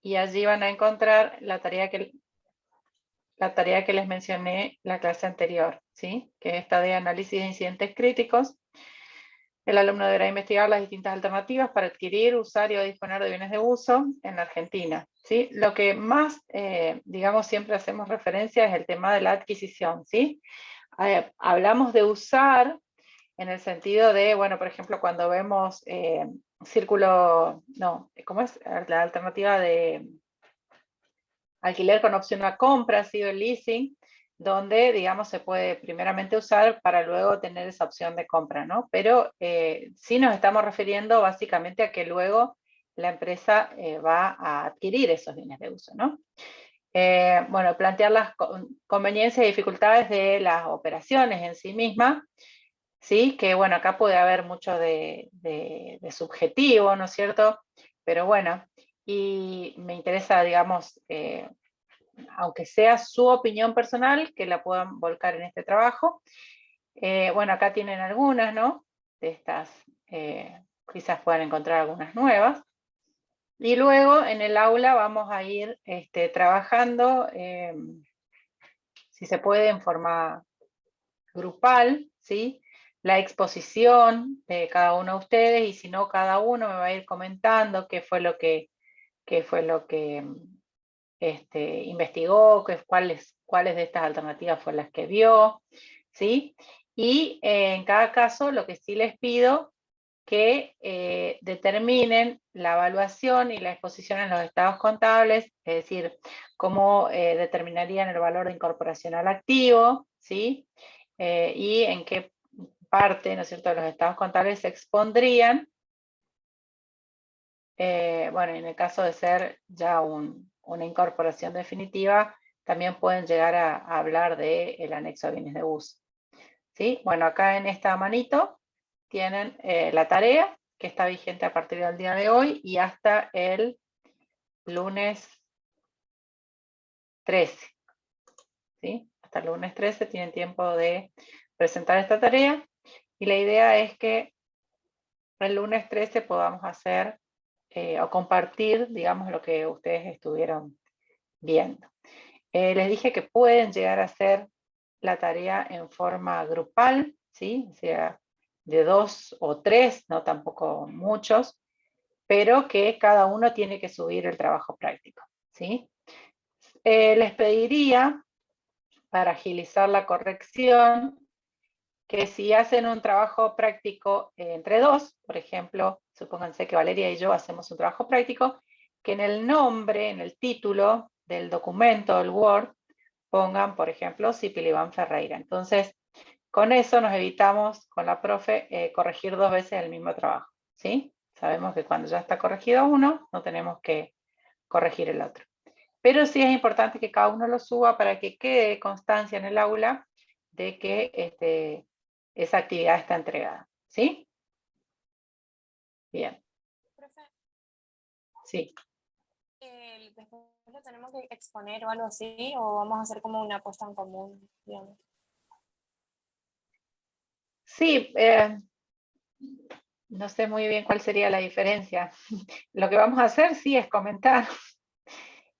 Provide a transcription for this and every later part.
y allí van a encontrar la tarea que les mencioné la clase anterior, ¿sí? Que es esta de análisis de incidentes críticos. El alumno deberá investigar las distintas alternativas para adquirir, usar y o disponer de bienes de uso en la Argentina, ¿sí? Lo que más, digamos, siempre hacemos referencia es el tema de la adquisición, ¿sí? Hablamos de usar en el sentido de, bueno, por ejemplo, cuando vemos círculo, no, ¿cómo es? La alternativa de alquiler con opción a compra, ha sido el leasing, donde, digamos, se puede primeramente usar para luego tener esa opción de compra, ¿no? Pero sí nos estamos refiriendo básicamente a que luego la empresa va a adquirir esos bienes de uso, ¿no? Bueno, plantear las conveniencias y dificultades de las operaciones en sí mismas, ¿sí? Que bueno, acá puede haber mucho de subjetivo, ¿no es cierto? Pero bueno, y me interesa, digamos, aunque sea su opinión personal, que la puedan volcar en este trabajo. Bueno, acá tienen algunas, ¿no? De estas, quizás puedan encontrar algunas nuevas. Y luego en el aula vamos a ir trabajando, si se puede, en forma grupal, ¿sí? La exposición de cada uno de ustedes, y si no, cada uno me va a ir comentando qué fue lo que investigó, cuáles de estas alternativas fue las que vio, ¿sí? Y en cada caso, lo que sí les pido que determinen la evaluación y la exposición en los estados contables, es decir, cómo determinarían el valor de incorporación al activo, ¿sí? Y en qué parte, ¿no es cierto?, de los estados contables se expondrían. Bueno, en el caso de ser ya una incorporación definitiva, también pueden llegar a hablar del anexo a bienes de uso, ¿sí? Bueno, acá en esta manito tienen la tarea, que está vigente a partir del día de hoy y hasta el lunes 13, ¿sí? Hasta el lunes 13 tienen tiempo de presentar esta tarea, y la idea es que el lunes 13 podamos hacer o compartir, digamos, lo que ustedes estuvieron viendo. Les dije que pueden llegar a hacer la tarea en forma grupal, ¿sí? O sea, de 2 o 3, no tampoco muchos, pero que cada uno tiene que subir el trabajo práctico, ¿sí? Les pediría, para agilizar la corrección, que si hacen un trabajo práctico entre dos, por ejemplo, supónganse que Valeria y yo hacemos un trabajo práctico, que en el nombre, en el título del documento, el Word, pongan, por ejemplo, Cipiliban Ferreira. Entonces, con eso nos evitamos con la profe corregir 2 veces el mismo trabajo, ¿sí? Sabemos que cuando ya está corregido uno, no tenemos que corregir el otro. Pero sí es importante que cada uno lo suba para que quede constancia en el aula de que esa actividad está entregada, ¿sí? Bien, Profe, sí. después lo tenemos que exponer o algo así, o vamos a hacer como una puesta en común, digamos. Sí, no sé muy bien cuál sería la diferencia. Lo que vamos a hacer, sí, es comentar.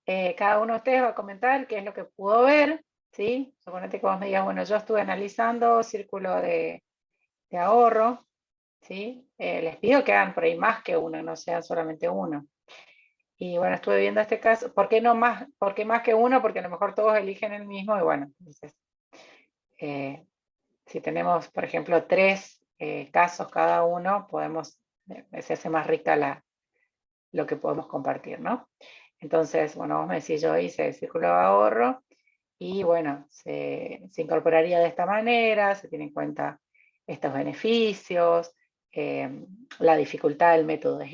Cada uno de ustedes va a comentar qué es lo que pudo ver, ¿sí? Suponete que vos me digas, bueno, yo estuve analizando círculo de ahorro, ¿sí? Les pido que hagan por ahí más que uno, no sean solamente uno. Y bueno, estuve viendo este caso. ¿Por qué no más? ¿Por qué más que uno? Porque a lo mejor todos eligen el mismo, y bueno, entonces, si tenemos, por ejemplo, 3 casos cada uno, se hace más rica lo que podemos compartir, ¿no? Entonces, bueno, vos me decís, yo hice el círculo de ahorro, y bueno, se incorporaría de esta manera, se tiene en cuenta estos beneficios, la dificultad del método es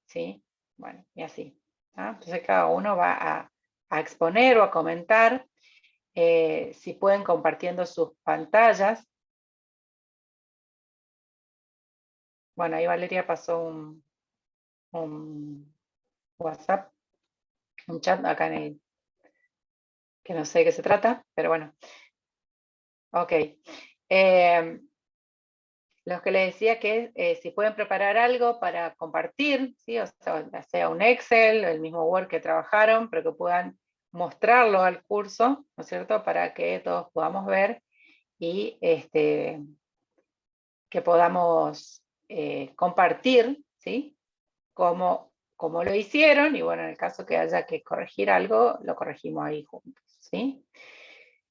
¿sí? Bueno, y así, ¿no? Entonces cada uno va a exponer o a comentar, si pueden, compartiendo sus pantallas. Bueno, ahí Valeria pasó un WhatsApp, un chat acá que no sé de qué se trata, pero bueno. Ok. los que les decía que si pueden preparar algo para compartir, ¿sí? O sea, ya sea un Excel, el mismo Word que trabajaron, pero que puedan mostrarlo al curso, ¿no es cierto? Para que todos podamos ver y que podamos compartir, ¿sí? Cómo lo hicieron, y bueno, en el caso que haya que corregir algo, lo corregimos ahí juntos, ¿sí?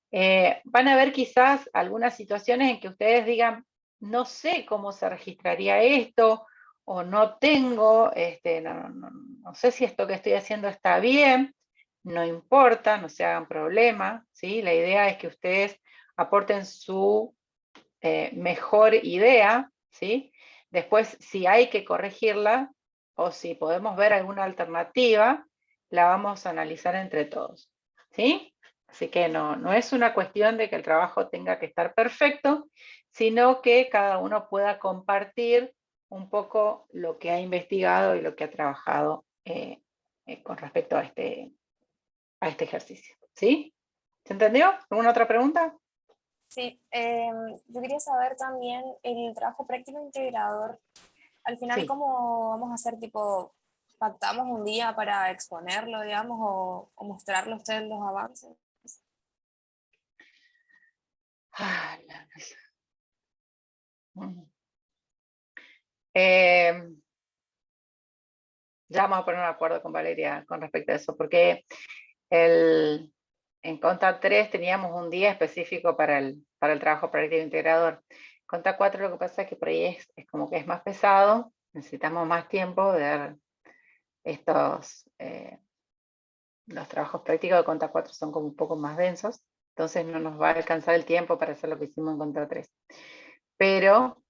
Van a haber quizás algunas situaciones en que ustedes digan, no sé cómo se registraría esto, o no tengo, no sé si esto que estoy haciendo está bien, no importa, no se hagan problema, ¿sí? La idea es que ustedes aporten su mejor idea, ¿sí? Después, si hay que corregirla, o si podemos ver alguna alternativa, la vamos a analizar entre todos, ¿sí? Así que no es una cuestión de que el trabajo tenga que estar perfecto, sino que cada uno pueda compartir un poco lo que ha investigado y lo que ha trabajado con respecto a este ejercicio, ¿sí? ¿Se entendió? ¿Alguna otra pregunta? Sí, yo quería saber también el trabajo práctico integrador. Al final, Sí. ¿cómo vamos a hacer? Tipo, ¿pactamos un día para exponerlo, digamos, o mostrarle a ustedes los avances? Ah, Eh, ya vamos a poner un acuerdo con Valeria con respecto a eso, porque en Conta 3 teníamos un día específico para el trabajo práctico integrador. Conta 4 lo que pasa es que por ahí es como que es más pesado, necesitamos más tiempo de dar los trabajos prácticos de Conta 4 son como un poco más densos, entonces no nos va a alcanzar el tiempo para hacer lo que hicimos en Conta 3. Pero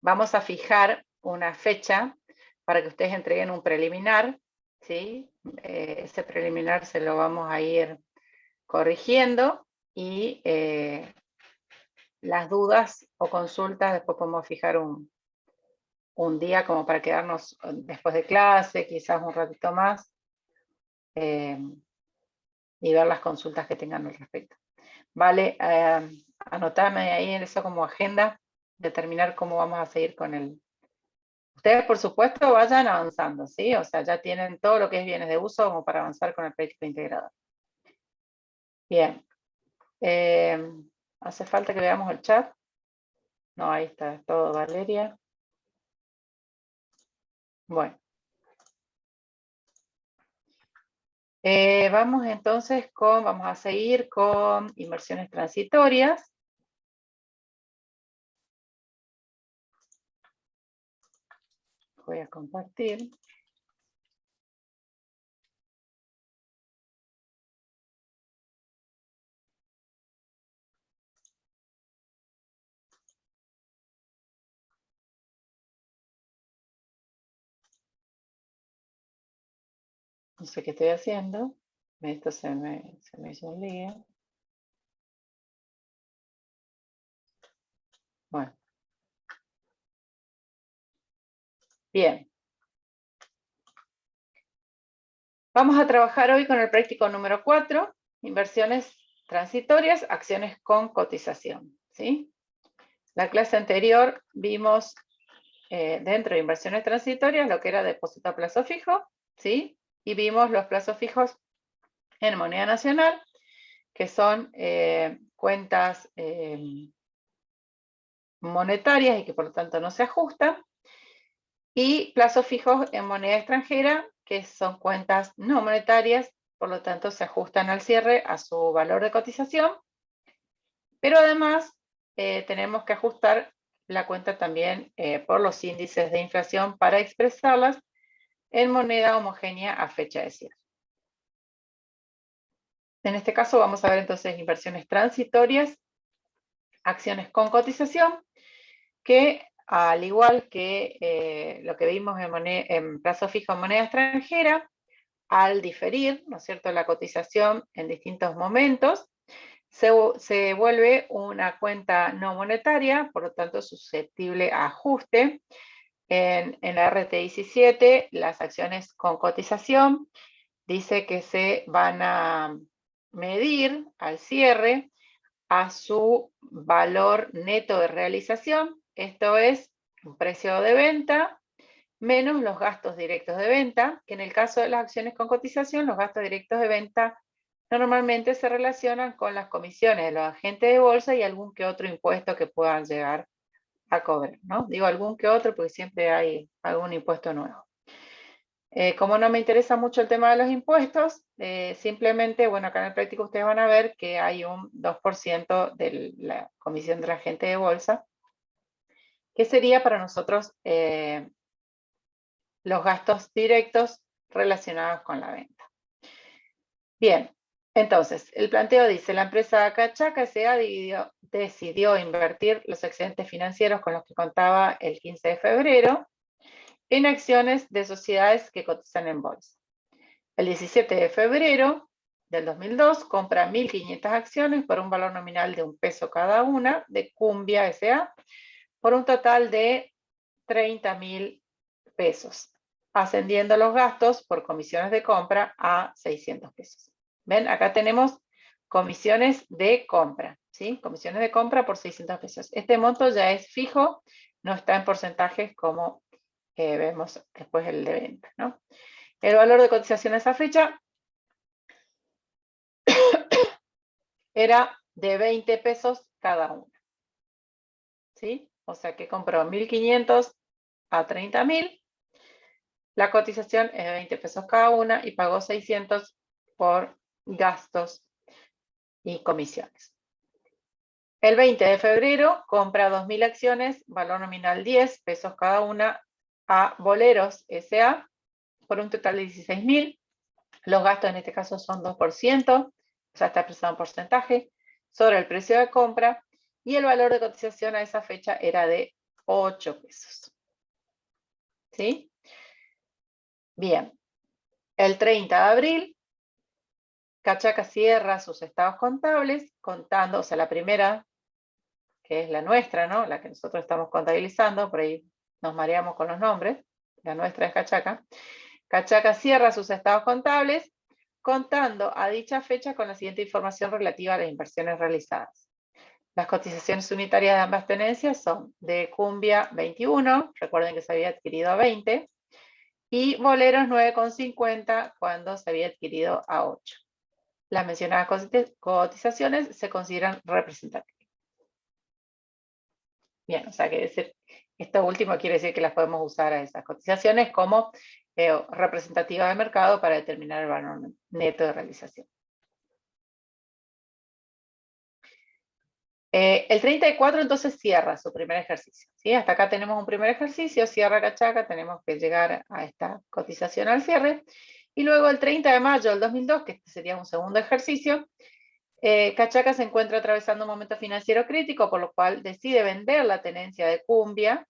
vamos a fijar una fecha para que ustedes entreguen un preliminar, ¿sí? Ese preliminar se lo vamos a ir corrigiendo y las dudas o consultas después podemos fijar un día como para quedarnos después de clase, quizás un ratito más, y ver las consultas que tengan al respecto. Vale, anotame ahí en eso como agenda, determinar cómo vamos a seguir con el. Ustedes, por supuesto, vayan avanzando, ¿sí? O sea, ya tienen todo lo que es bienes de uso como para avanzar con el proyecto integrado. Bien. ¿Hace falta que veamos el chat? No, ahí está todo, Valeria. Bueno. Vamos entonces vamos a seguir con inversiones transitorias. Voy a compartir. No sé qué estoy haciendo. Esto se me hizo un lío. Bueno. Bien. Vamos a trabajar hoy con el práctico número 4, inversiones transitorias, acciones con cotización, ¿sí? La clase anterior vimos dentro de inversiones transitorias lo que era depósito a plazo fijo, ¿sí? Y vimos los plazos fijos en moneda nacional, que son cuentas monetarias y que por lo tanto no se ajustan, y plazos fijos en moneda extranjera, que son cuentas no monetarias, por lo tanto se ajustan al cierre a su valor de cotización, pero además tenemos que ajustar la cuenta también por los índices de inflación para expresarlas en moneda homogénea a fecha de cierre. En este caso vamos a ver entonces inversiones transitorias, acciones con cotización, que al igual que lo que vimos en plazo fijo en moneda extranjera, al diferir, ¿no es cierto?, la cotización en distintos momentos, se vuelve una cuenta no monetaria, por lo tanto susceptible a ajuste. En la RT17, las acciones con cotización dice que se van a medir al cierre a su valor neto de realización, esto es un precio de venta menos los gastos directos de venta, que en el caso de las acciones con cotización, los gastos directos de venta normalmente se relacionan con las comisiones de los agentes de bolsa y algún que otro impuesto que puedan llegar a cobrar, ¿no? Digo algún que otro porque siempre hay algún impuesto nuevo. Como no me interesa mucho el tema de los impuestos, simplemente, bueno, acá en el práctico ustedes van a ver que hay un 2% de la comisión del agente de bolsa, que sería para nosotros los gastos directos relacionados con la venta. Bien, entonces, el planteo dice, la empresa Cachaca S.A. decidió invertir los excedentes financieros con los que contaba el 15 de febrero en acciones de sociedades que cotizan en bolsa. El 17 de febrero del 2002 compra 1.500 acciones por un valor nominal de $1 cada una de Cumbia S.A. por un total de 30.000 pesos, ascendiendo los gastos por comisiones de compra a 600 pesos. ¿Ven? Acá tenemos comisiones de compra, ¿sí? Comisiones de compra por 600 pesos. Este monto ya es fijo, no está en porcentajes como vemos después el de venta, ¿no? El valor de cotización a esa fecha era de 20 pesos cada una, ¿sí? O sea que compró 1.500 a 30.000. La cotización es de 20 pesos cada una y pagó 600 por gastos y comisiones. El 20 de febrero compra 2.000 acciones, valor nominal 10 pesos cada una, a Boleros S.A. por un total de 16.000. Los gastos en este caso son 2%, o sea, está expresado en porcentaje, sobre el precio de compra, y el valor de cotización a esa fecha era de 8 pesos. ¿Sí? Bien. El 30 de abril, Cachaca cierra sus estados contables, contando, o sea, la primera, que es la nuestra, ¿no? La que nosotros estamos contabilizando, por ahí nos mareamos con los nombres, la nuestra es Cachaca. Cachaca cierra sus estados contables, contando a dicha fecha con la siguiente información relativa a las inversiones realizadas. Las cotizaciones unitarias de ambas tenencias son de Cumbia 21, recuerden que se había adquirido a 20, y Boleros 9,50 cuando se había adquirido a 8. Las mencionadas cotizaciones se consideran representativas. Bien, o sea, que decir, esto último quiere decir que las podemos usar a esas cotizaciones como representativas de mercado para determinar el valor neto de realización. El 34 entonces cierra su primer ejercicio, ¿sí? Hasta acá tenemos un primer ejercicio, cierra Cachaca, tenemos que llegar a esta cotización al cierre, y luego el 30 de mayo del 2002, que este sería un segundo ejercicio, Cachaca se encuentra atravesando un momento financiero crítico, por lo cual decide vender la tenencia de Cumbia.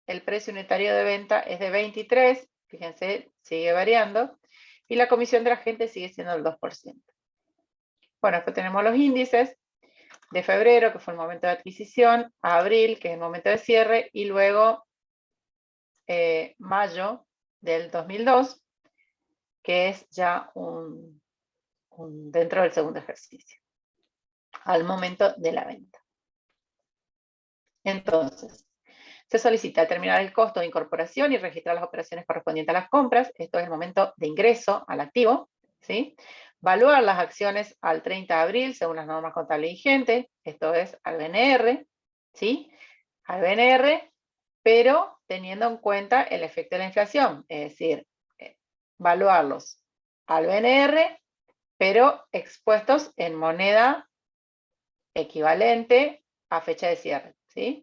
El precio unitario de venta es de 23, fíjense, sigue variando, y la comisión de la gente sigue siendo el 2%. Bueno, después tenemos los índices de febrero, que fue el momento de adquisición, a abril, que es el momento de cierre, y luego mayo del 2002, que es ya dentro del segundo ejercicio, al momento de la venta. Entonces, se solicita determinar el costo de incorporación y registrar las operaciones correspondientes a las compras. Esto es el momento de ingreso al activo, ¿sí? Valuar las acciones al 30 de abril según las normas contables vigentes. Esto es al BNR, ¿sí? Al BNR, pero teniendo en cuenta el efecto de la inflación. Es decir, valuarlos al BNR, pero expuestos en moneda equivalente a fecha de cierre, ¿sí?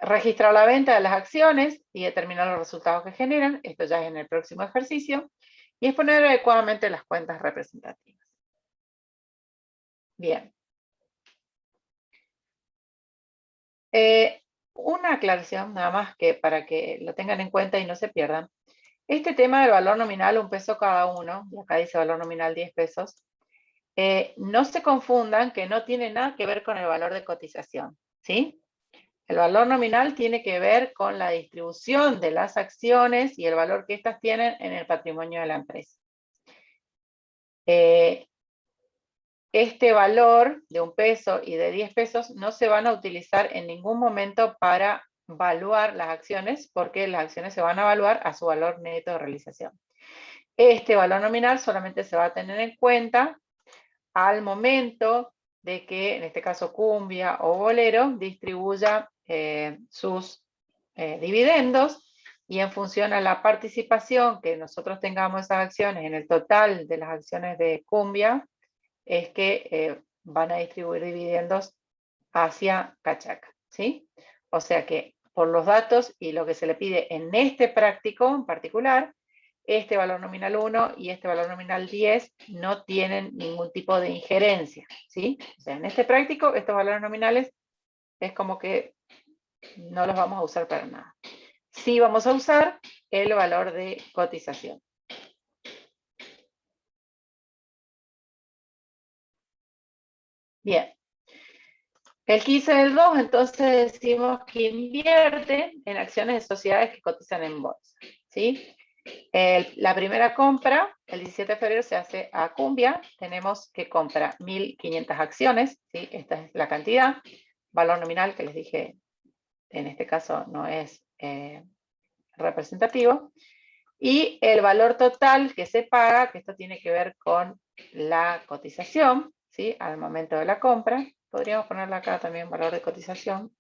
Registrar la venta de las acciones y determinar los resultados que generan, esto ya es en el próximo ejercicio, y exponer adecuadamente las cuentas representativas. Bien. Una aclaración nada más que para que lo tengan en cuenta y no se pierdan. Este tema del valor nominal, 1 peso cada uno, y acá dice valor nominal 10 pesos, no se confundan que no tiene nada que ver con el valor de cotización, ¿sí? El valor nominal tiene que ver con la distribución de las acciones y el valor que éstas tienen en el patrimonio de la empresa. este valor de 1 peso y de 10 pesos no se van a utilizar en ningún momento para valuar las acciones, porque las acciones se van a evaluar a su valor neto de realización. Este valor nominal solamente se va a tener en cuenta al momento de que, en este caso, Cumbia o Bolero distribuya sus dividendos, y en función a la participación que nosotros tengamos esas acciones en el total de las acciones de Cumbia, es que van a distribuir dividendos hacia Cachaca, ¿sí? O sea que por los datos y lo que se le pide en este práctico en particular, este valor nominal 1 y este valor nominal 10 no tienen ningún tipo de injerencia, ¿sí? O sea, en este práctico, estos valores nominales es como que no los vamos a usar para nada. Sí vamos a usar el valor de cotización. Bien. El 15 del 2, entonces decimos que invierte en acciones de sociedades que cotizan en bolsa, ¿sí? La primera compra, el 17 de febrero, se hace a Cumbia. Tenemos que compra 1.500 acciones, ¿sí? Esta es la cantidad. Valor nominal, que les dije, en este caso no es representativo. Y el valor total que se paga, que esto tiene que ver con la cotización, ¿sí? Al momento de la compra. Podríamos ponerle acá también valor de cotización,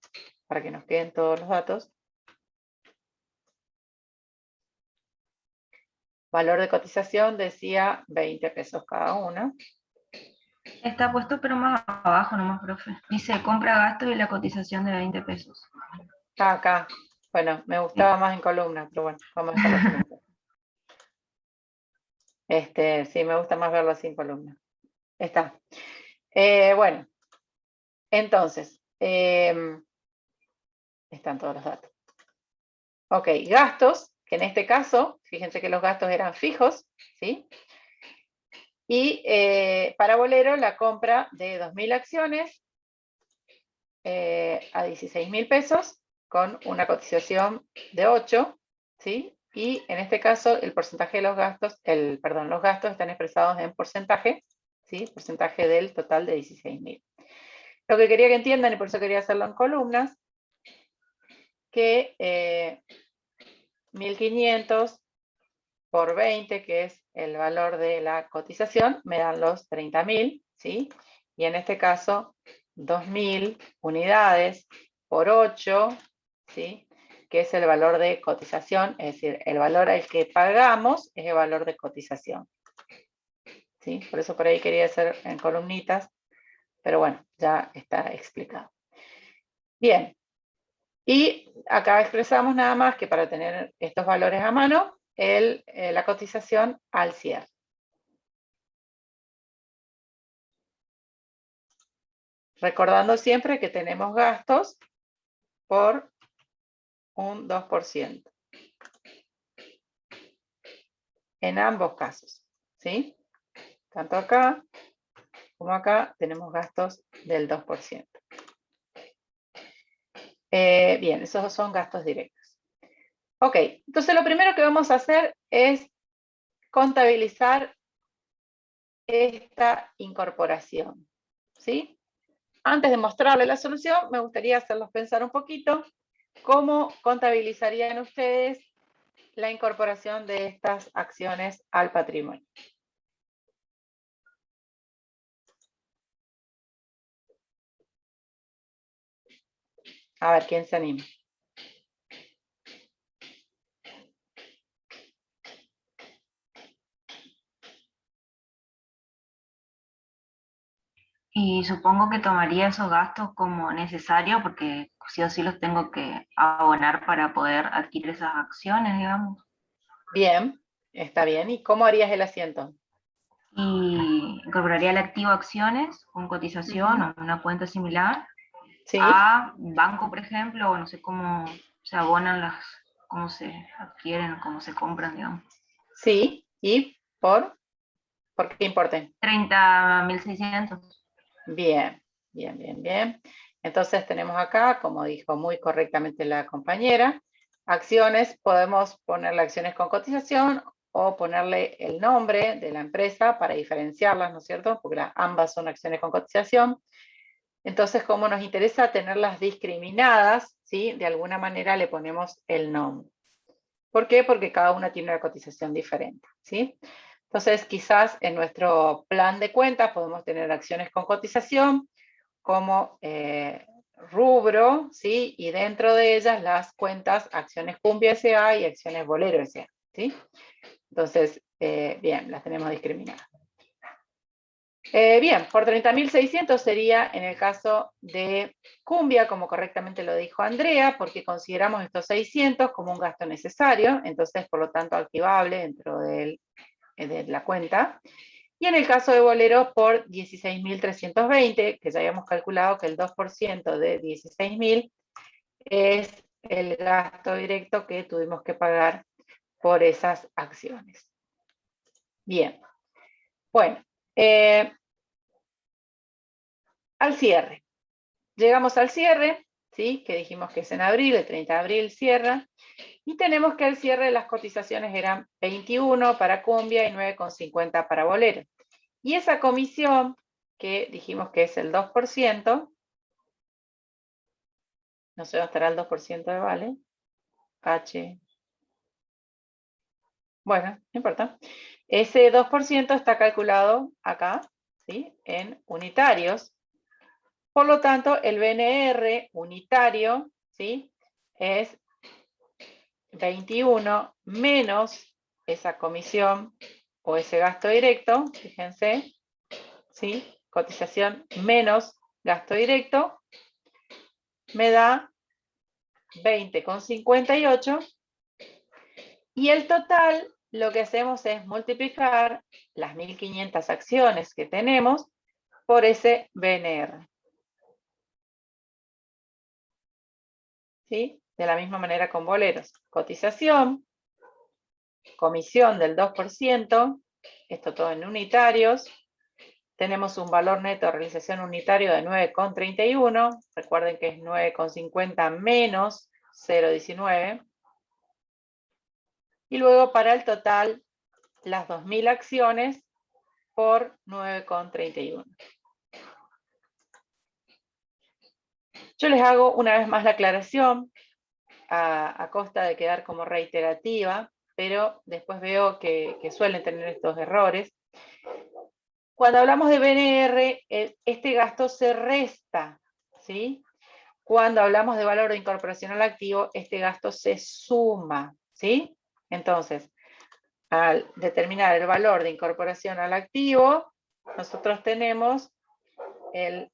para que nos queden todos los datos. Valor de cotización decía 20 pesos cada uno. Está puesto pero más abajo nomás, profe. Dice compra, gasto y la cotización de 20 pesos. Acá. Bueno, me gustaba más en columna, pero bueno, vamos a dejarlo así. Sí, me gusta más verlo así en columna. Está. Bueno, entonces, están todos los datos. Ok, gastos, que en este caso, fíjense que los gastos eran fijos, ¿sí? Y para Bolero, la compra de 2.000 acciones a 16.000 pesos, con una cotización de 8, ¿sí? Y en este caso, el porcentaje de los gastos, los gastos están expresados en porcentaje, ¿sí? Porcentaje del total de 16.000. Lo que quería que entiendan, y por eso quería hacerlo en columnas, que 1.500 por 20, que es el valor de la cotización, me dan los 30.000, ¿sí? Y en este caso, 2.000 unidades por 8, ¿sí? Que es el valor de cotización, es decir, el valor al que pagamos es el valor de cotización, ¿sí? Por eso por ahí quería hacer en columnitas, pero bueno, ya está explicado. Bien, y acá expresamos nada más que para tener estos valores a mano, la cotización al cierre. Recordando siempre que tenemos gastos por un 2%. En ambos casos, ¿sí? Tanto acá como acá tenemos gastos del 2%. Bien, esos son gastos directos. Ok, entonces lo primero que vamos a hacer es contabilizar esta incorporación, ¿sí? Antes de mostrarles la solución, me gustaría hacerlos pensar un poquito cómo contabilizarían ustedes la incorporación de estas acciones al patrimonio. A ver, ¿quién se anima? Y supongo que tomaría esos gastos como necesario porque sí o sí los tengo que abonar para poder adquirir esas acciones, digamos. Bien, está bien. ¿Y cómo harías el asiento? Y incorporaría el activo acciones con cotización o una cuenta similar Sí, a banco, por ejemplo, o no sé cómo se abonan cómo se adquieren, cómo se compran, digamos. sí. ¿Y por qué importe? 30.600. Bien, bien, bien, bien. Entonces tenemos acá, como dijo muy correctamente la compañera, acciones, podemos ponerle acciones con cotización o ponerle el nombre de la empresa para diferenciarlas, ¿no es cierto? Porque ambas son acciones con cotización. Entonces, como nos interesa tenerlas discriminadas, ¿sí? De alguna manera le ponemos el nombre. ¿Por qué? Porque cada una tiene una cotización diferente, ¿sí? Entonces, quizás en nuestro plan de cuentas podemos tener acciones con cotización como rubro, ¿sí? Y dentro de ellas las cuentas acciones Cumbia S.A. y acciones Bolero S.A., ¿sí? Entonces, bien, las tenemos discriminadas. Bien, por 30.600 sería en el caso de Cumbia, como correctamente lo dijo Andrea, porque consideramos estos 600 como un gasto necesario, entonces por lo tanto activable dentro de la cuenta. Y en el caso de Bolero por 16.320, que ya habíamos calculado que el 2% de 16.000 es el gasto directo que tuvimos que pagar por esas acciones. Bien, bueno, al cierre. Llegamos al cierre, ¿sí? Que dijimos que es en abril, el 30 de abril cierra, y tenemos que al cierre las cotizaciones eran 21 para Cumbia y 9,50 para Bolero. Y esa comisión, que dijimos que es el 2%, no sé dónde estará el 2% de Vale, H. Bueno, no importa. Ese 2% está calculado acá, ¿sí? En unitarios. Por lo tanto, el BNR unitario, ¿sí? Es 21 menos esa comisión o ese gasto directo, fíjense, ¿sí? Cotización menos gasto directo, me da 20,58, y el total lo que hacemos es multiplicar las 1.500 acciones que tenemos por ese BNR. ¿Sí? De la misma manera con boleros. Cotización, comisión del 2%, esto todo en unitarios. Tenemos un valor neto de realización unitario de 9,31. Recuerden que es 9,50 menos 0,19. Y luego para el total, las 2.000 acciones por 9,31. Yo les hago una vez más la aclaración, a costa de quedar como reiterativa, pero después veo que suelen tener estos errores. Cuando hablamos de BNR, este gasto se resta, ¿sí? Cuando hablamos de valor de incorporación al activo, este gasto se suma, ¿sí? Entonces, al determinar el valor de incorporación al activo, nosotros tenemos el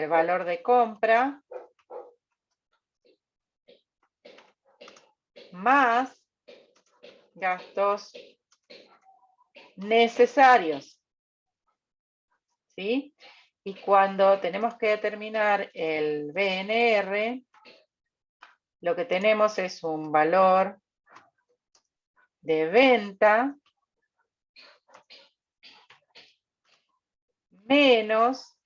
valor de compra más gastos necesarios, ¿sí? Y cuando tenemos que determinar el BNR, lo que tenemos es un valor de venta menos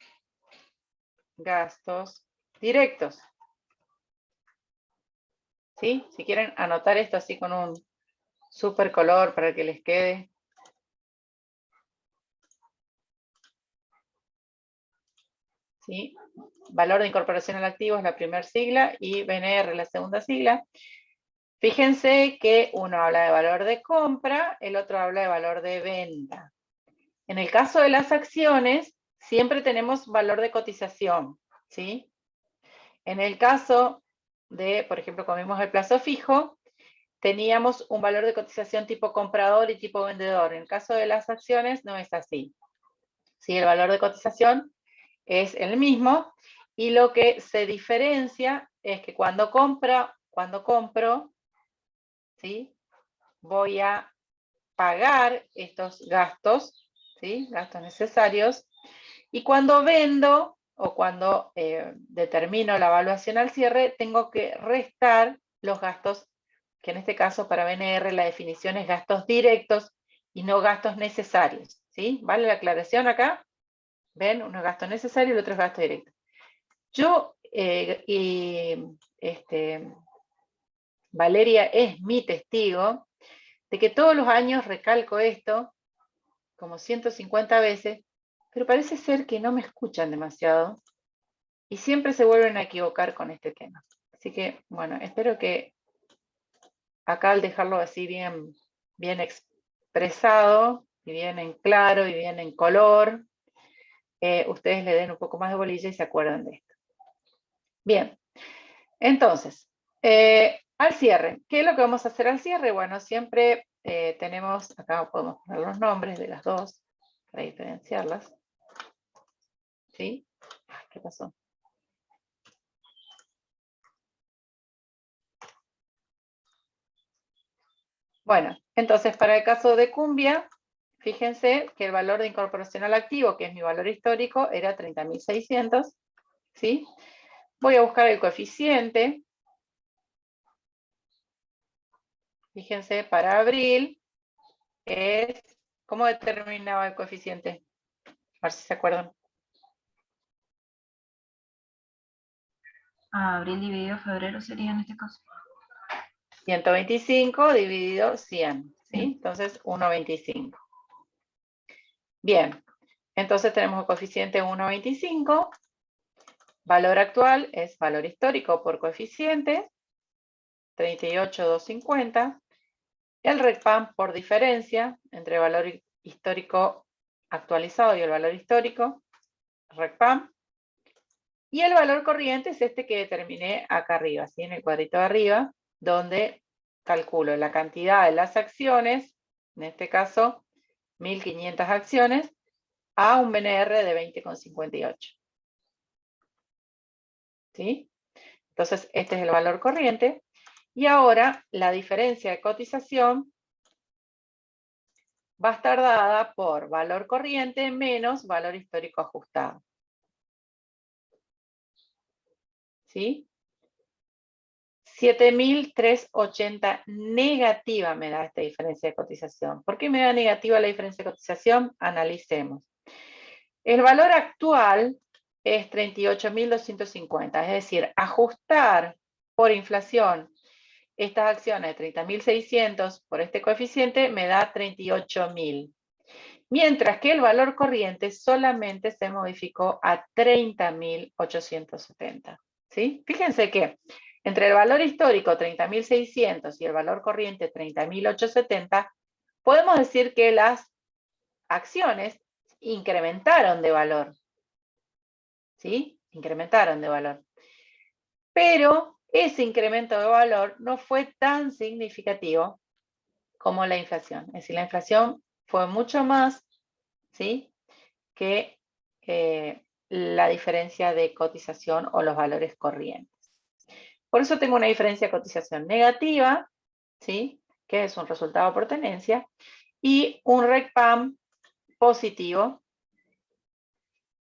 gastos directos. ¿Sí? Si quieren anotar esto así con un super color para que les quede. ¿Sí? Valor de incorporación al activo es la primera sigla y BNR la segunda sigla. Fíjense que uno habla de valor de compra, el otro habla de valor de venta. En el caso de las acciones, siempre tenemos valor de cotización, ¿sí? En el caso de, por ejemplo, como vimos el plazo fijo, teníamos un valor de cotización tipo comprador y tipo vendedor. En el caso de las acciones no es así. ¿Sí? El valor de cotización es el mismo, y lo que se diferencia es que cuando compro, ¿sí? Voy a pagar estos gastos, ¿sí? Gastos necesarios, y cuando vendo o cuando determino la evaluación al cierre, tengo que restar los gastos, que en este caso para BNR la definición es gastos directos y no gastos necesarios, ¿sí? ¿Vale la aclaración acá? ¿Ven? Uno es gasto necesario y el otro es gasto directo. Yo, Valeria es mi testigo, de que todos los años recalco esto, como 150 veces, pero parece ser que no me escuchan demasiado y siempre se vuelven a equivocar con este tema. Así que, bueno, espero que acá al dejarlo así bien expresado, y bien en claro, y bien en color, ustedes le den un poco más de bolilla y se acuerdan de esto. Bien, entonces, al cierre, ¿qué es lo que vamos a hacer al cierre? Bueno, siempre tenemos, acá podemos poner los nombres de las dos, para diferenciarlas. ¿Sí? ¿Qué pasó? Bueno, entonces para el caso de Cumbia, fíjense que el valor de incorporación al activo, que es mi valor histórico, era 30.600, ¿sí? Voy a buscar el coeficiente. Fíjense, para abril, ¿cómo determinaba el coeficiente? A ver si se acuerdan. Abril dividido febrero sería en este caso. 125 dividido 100, ¿sí? Entonces, 1,25. Bien, entonces tenemos el coeficiente 1,25. Valor actual es valor histórico por coeficiente, 38,250. El RECPAM por diferencia entre el valor histórico actualizado y el valor histórico, RECPAM. Y el valor corriente es este que determiné acá arriba, ¿sí? En el cuadrito de arriba, donde calculo la cantidad de las acciones, en este caso 1.500 acciones, a un BNR de 20,58. ¿Sí? Entonces, este es el valor corriente. Y ahora, la diferencia de cotización va a estar dada por valor corriente menos valor histórico ajustado. ¿Sí? 7.380 negativa me da esta diferencia de cotización. ¿Por qué me da negativa la diferencia de cotización? Analicemos. El valor actual es 38.250, es decir, ajustar por inflación estas acciones de 30.600 por este coeficiente me da 38.000. Mientras que el valor corriente solamente se modificó a 30.870. ¿Sí? Fíjense que entre el valor histórico 30.600 y el valor corriente 30.870, podemos decir que las acciones incrementaron de valor. ¿Sí? Incrementaron de valor. Pero ese incremento de valor no fue tan significativo como la inflación. Es decir, la inflación fue mucho más, ¿sí?, que la diferencia de cotización o los valores corrientes. Por eso tengo una diferencia de cotización negativa, ¿sí?, que es un resultado por tenencia, y un RECPAM positivo.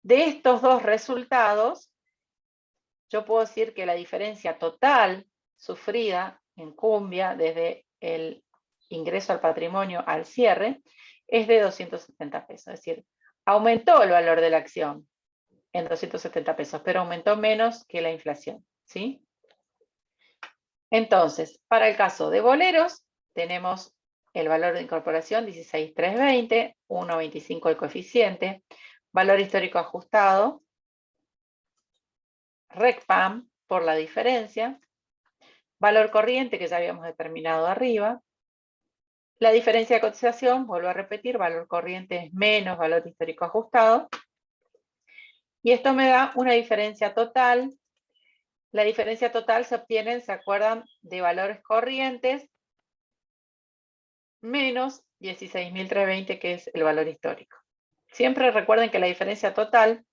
De estos dos resultados, yo puedo decir que la diferencia total sufrida en Cumbia desde el ingreso al patrimonio al cierre es de 270 pesos. Es decir, aumentó el valor de la acción en 270 pesos, pero aumentó menos que la inflación, ¿sí? Entonces, para el caso de boleros, tenemos el valor de incorporación 16.320, 1,25 el coeficiente, valor histórico ajustado, RECPAM por la diferencia, valor corriente que ya habíamos determinado arriba, la diferencia de cotización, vuelvo a repetir, valor corriente es menos valor histórico ajustado, y esto me da una diferencia total. La diferencia total se obtiene, ¿se acuerdan?, de valores corrientes menos 16.320, que es el valor histórico. Siempre recuerden que la diferencia total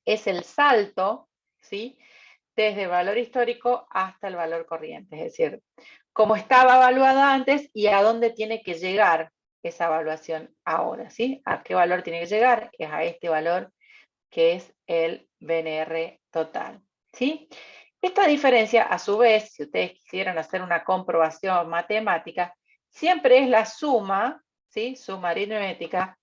es el salto, ¿sí?, desde el valor histórico hasta el valor corriente, es decir, cómo estaba evaluada antes y a dónde tiene que llegar esa evaluación ahora, ¿sí? ¿A qué valor tiene que llegar? Es a este valor que es el BNR total, ¿sí? Esta diferencia, a su vez, si ustedes quisieran hacer una comprobación matemática, siempre es la suma, ¿sí?, suma aritmética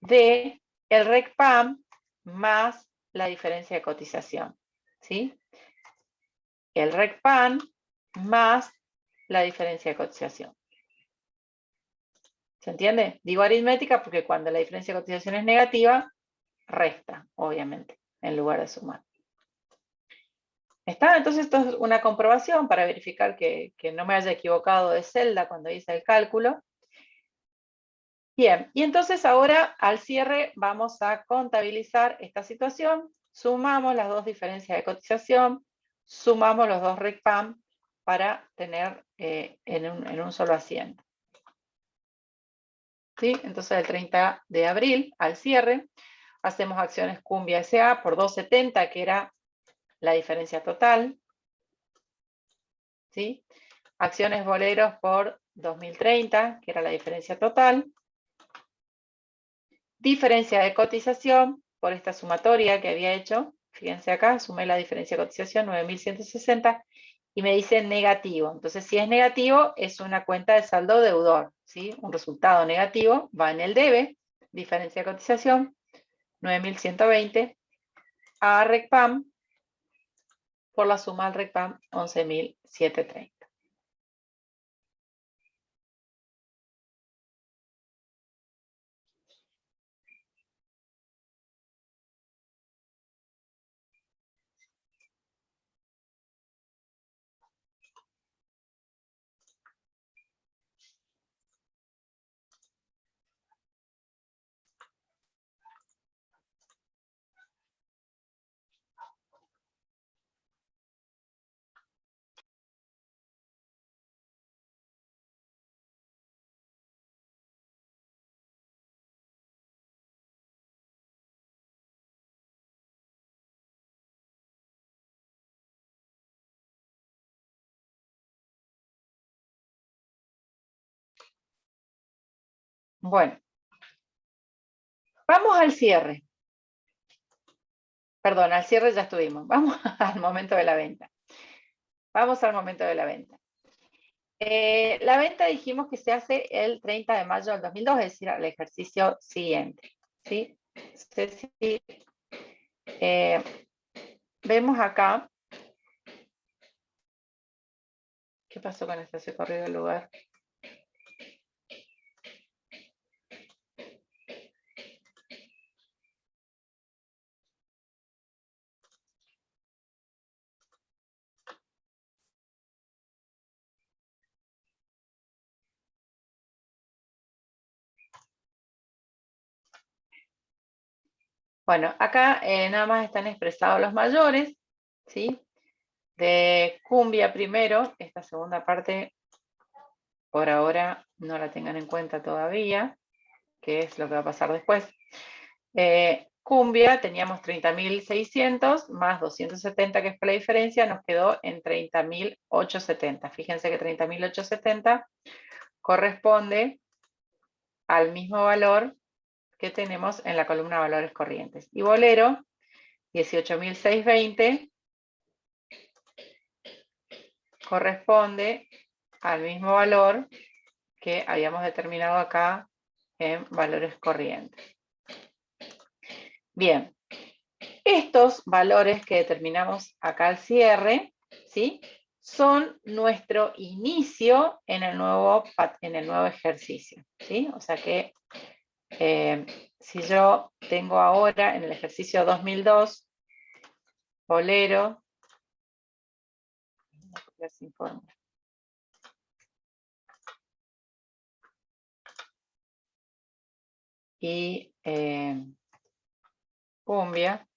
de el RECPAM más la diferencia de cotización, ¿sí? El RECPAM más la diferencia de cotización. ¿Se entiende? Digo aritmética porque cuando la diferencia de cotización es negativa, resta, obviamente, en lugar de sumar. ¿Está? Entonces esto es una comprobación para verificar que no me haya equivocado de celda cuando hice el cálculo. Bien, y entonces ahora al cierre vamos a contabilizar esta situación, sumamos las dos diferencias de cotización, sumamos los dos RECPAM para tener en un solo asiento. ¿Sí? Entonces el 30 de abril al cierre hacemos acciones Cumbia S.A. por 270, que era la diferencia total. ¿Sí? Acciones Boleros por 2030, que era la diferencia total. Diferencia de cotización por esta sumatoria que había hecho. Fíjense acá, sumé la diferencia de cotización, 9.160, y me dice negativo. Entonces, si es negativo, es una cuenta de saldo deudor, ¿sí? Un resultado negativo va en el debe, diferencia de cotización, 9.120, a RECPAM, por la suma al RECPAM, 11.730. Bueno, vamos al cierre. Perdón, al cierre ya estuvimos. Vamos al momento de la venta. Vamos al momento de la venta. La venta dijimos que se hace el 30 de mayo del 2002, es decir, al ejercicio siguiente. ¿Sí? Ceci, vemos acá. ¿Qué pasó con este? Se corrió el lugar. Bueno, acá nada más están expresados los mayores, ¿sí? De Cumbia primero, esta segunda parte por ahora no la tengan en cuenta todavía, que es lo que va a pasar después. Cumbia teníamos 30.600 más 270, que fue la diferencia, nos quedó en 30.870. Fíjense que 30.870 corresponde al mismo valor que tenemos en la columna valores corrientes. Y Bolero, 18.620, corresponde al mismo valor que habíamos determinado acá en valores corrientes. Bien, estos valores que determinamos acá al cierre, ¿sí? Son nuestro inicio en el nuevo ejercicio, ¿sí? O sea que si yo tengo ahora en el ejercicio 2002, Bolero, y Cumbia,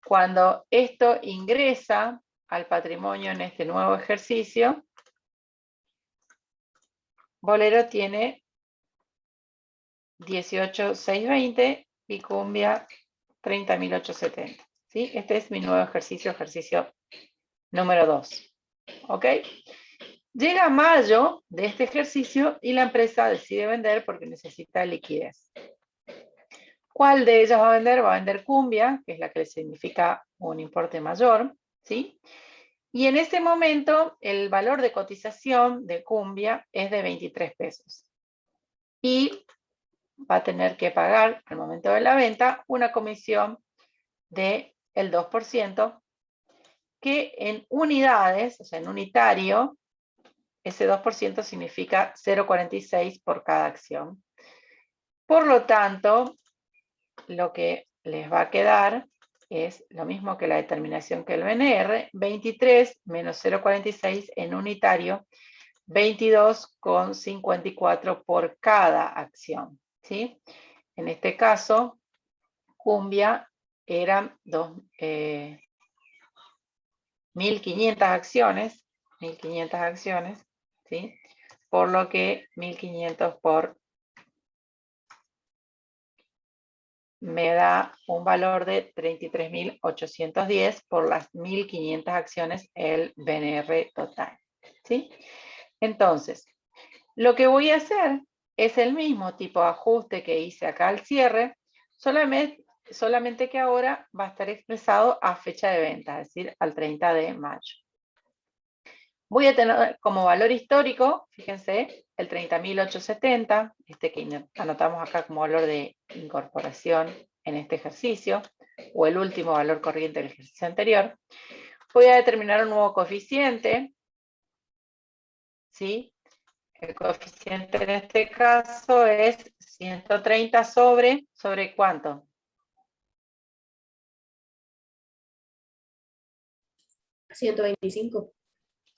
cuando esto ingresa al patrimonio en este nuevo ejercicio, Bolero tiene 18.620 y Cumbia 30.870. ¿Sí? Este es mi nuevo ejercicio número 2. ¿Ok? Llega mayo de este ejercicio y la empresa decide vender porque necesita liquidez. ¿Cuál de ellas va a vender? Va a vender Cumbia, que es la que le significa un importe mayor, ¿sí? Y en ese momento el valor de cotización de Cumbia es de 23 pesos. Y va a tener que pagar al momento de la venta una comisión del 2%, que en unidades, o sea, en unitario, ese 2% significa 0,46 por cada acción. Por lo tanto, lo que les va a quedar es lo mismo que la determinación que el BNR, 23 menos 0,46 en unitario, 22,54 por cada acción, ¿sí? En este caso, Cumbia eran 1.500 acciones, 1.500 acciones, ¿sí? Por lo que 1.500 por me da un valor de 33.810 por las 1.500 acciones el BNR total, ¿sí? Entonces, lo que voy a hacer es el mismo tipo de ajuste que hice acá al cierre, solamente que ahora va a estar expresado a fecha de venta, es decir, al 30 de mayo. Voy a tener como valor histórico, fíjense, el 30.870, este que anotamos acá como valor de incorporación en este ejercicio, o el último valor corriente del ejercicio anterior. Voy a determinar un nuevo coeficiente, ¿sí? El coeficiente en este caso es 130 ¿sobre cuánto? $125.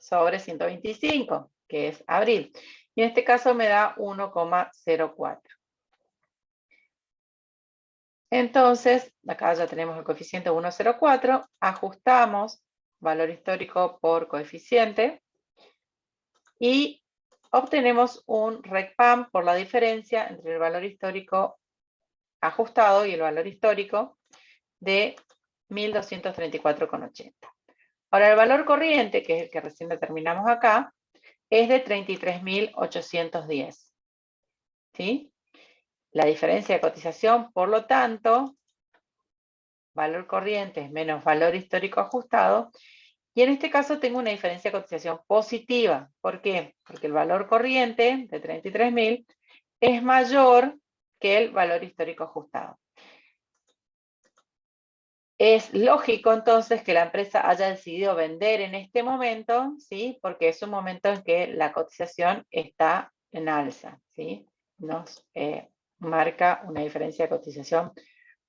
Sobre 125, que es abril. Y en este caso me da 1,04. Entonces, acá ya tenemos el coeficiente 1,04, ajustamos valor histórico por coeficiente y obtenemos un RECPAM por la diferencia entre el valor histórico ajustado y el valor histórico de 1.234,80. Ahora, el valor corriente, que es el que recién determinamos acá, es de 33.810. ¿Sí? La diferencia de cotización, por lo tanto, valor corriente menos valor histórico ajustado, y en este caso tengo una diferencia de cotización positiva. ¿Por qué? Porque el valor corriente de 33.000 es mayor que el valor histórico ajustado. Es lógico entonces que la empresa haya decidido vender en este momento, ¿sí? Porque es un momento en que la cotización está en alza, ¿sí? Nos marca una diferencia de cotización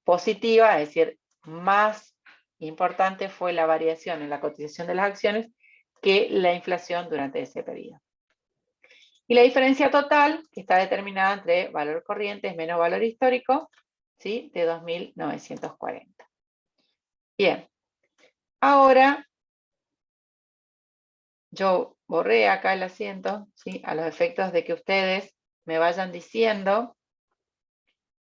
positiva, es decir, más importante fue la variación en la cotización de las acciones que la inflación durante ese periodo. Y la diferencia total, que está determinada entre valor corriente menos valor histórico, ¿sí? De 2.940. Bien, ahora yo borré acá el asiento, ¿sí? A los efectos de que ustedes me vayan diciendo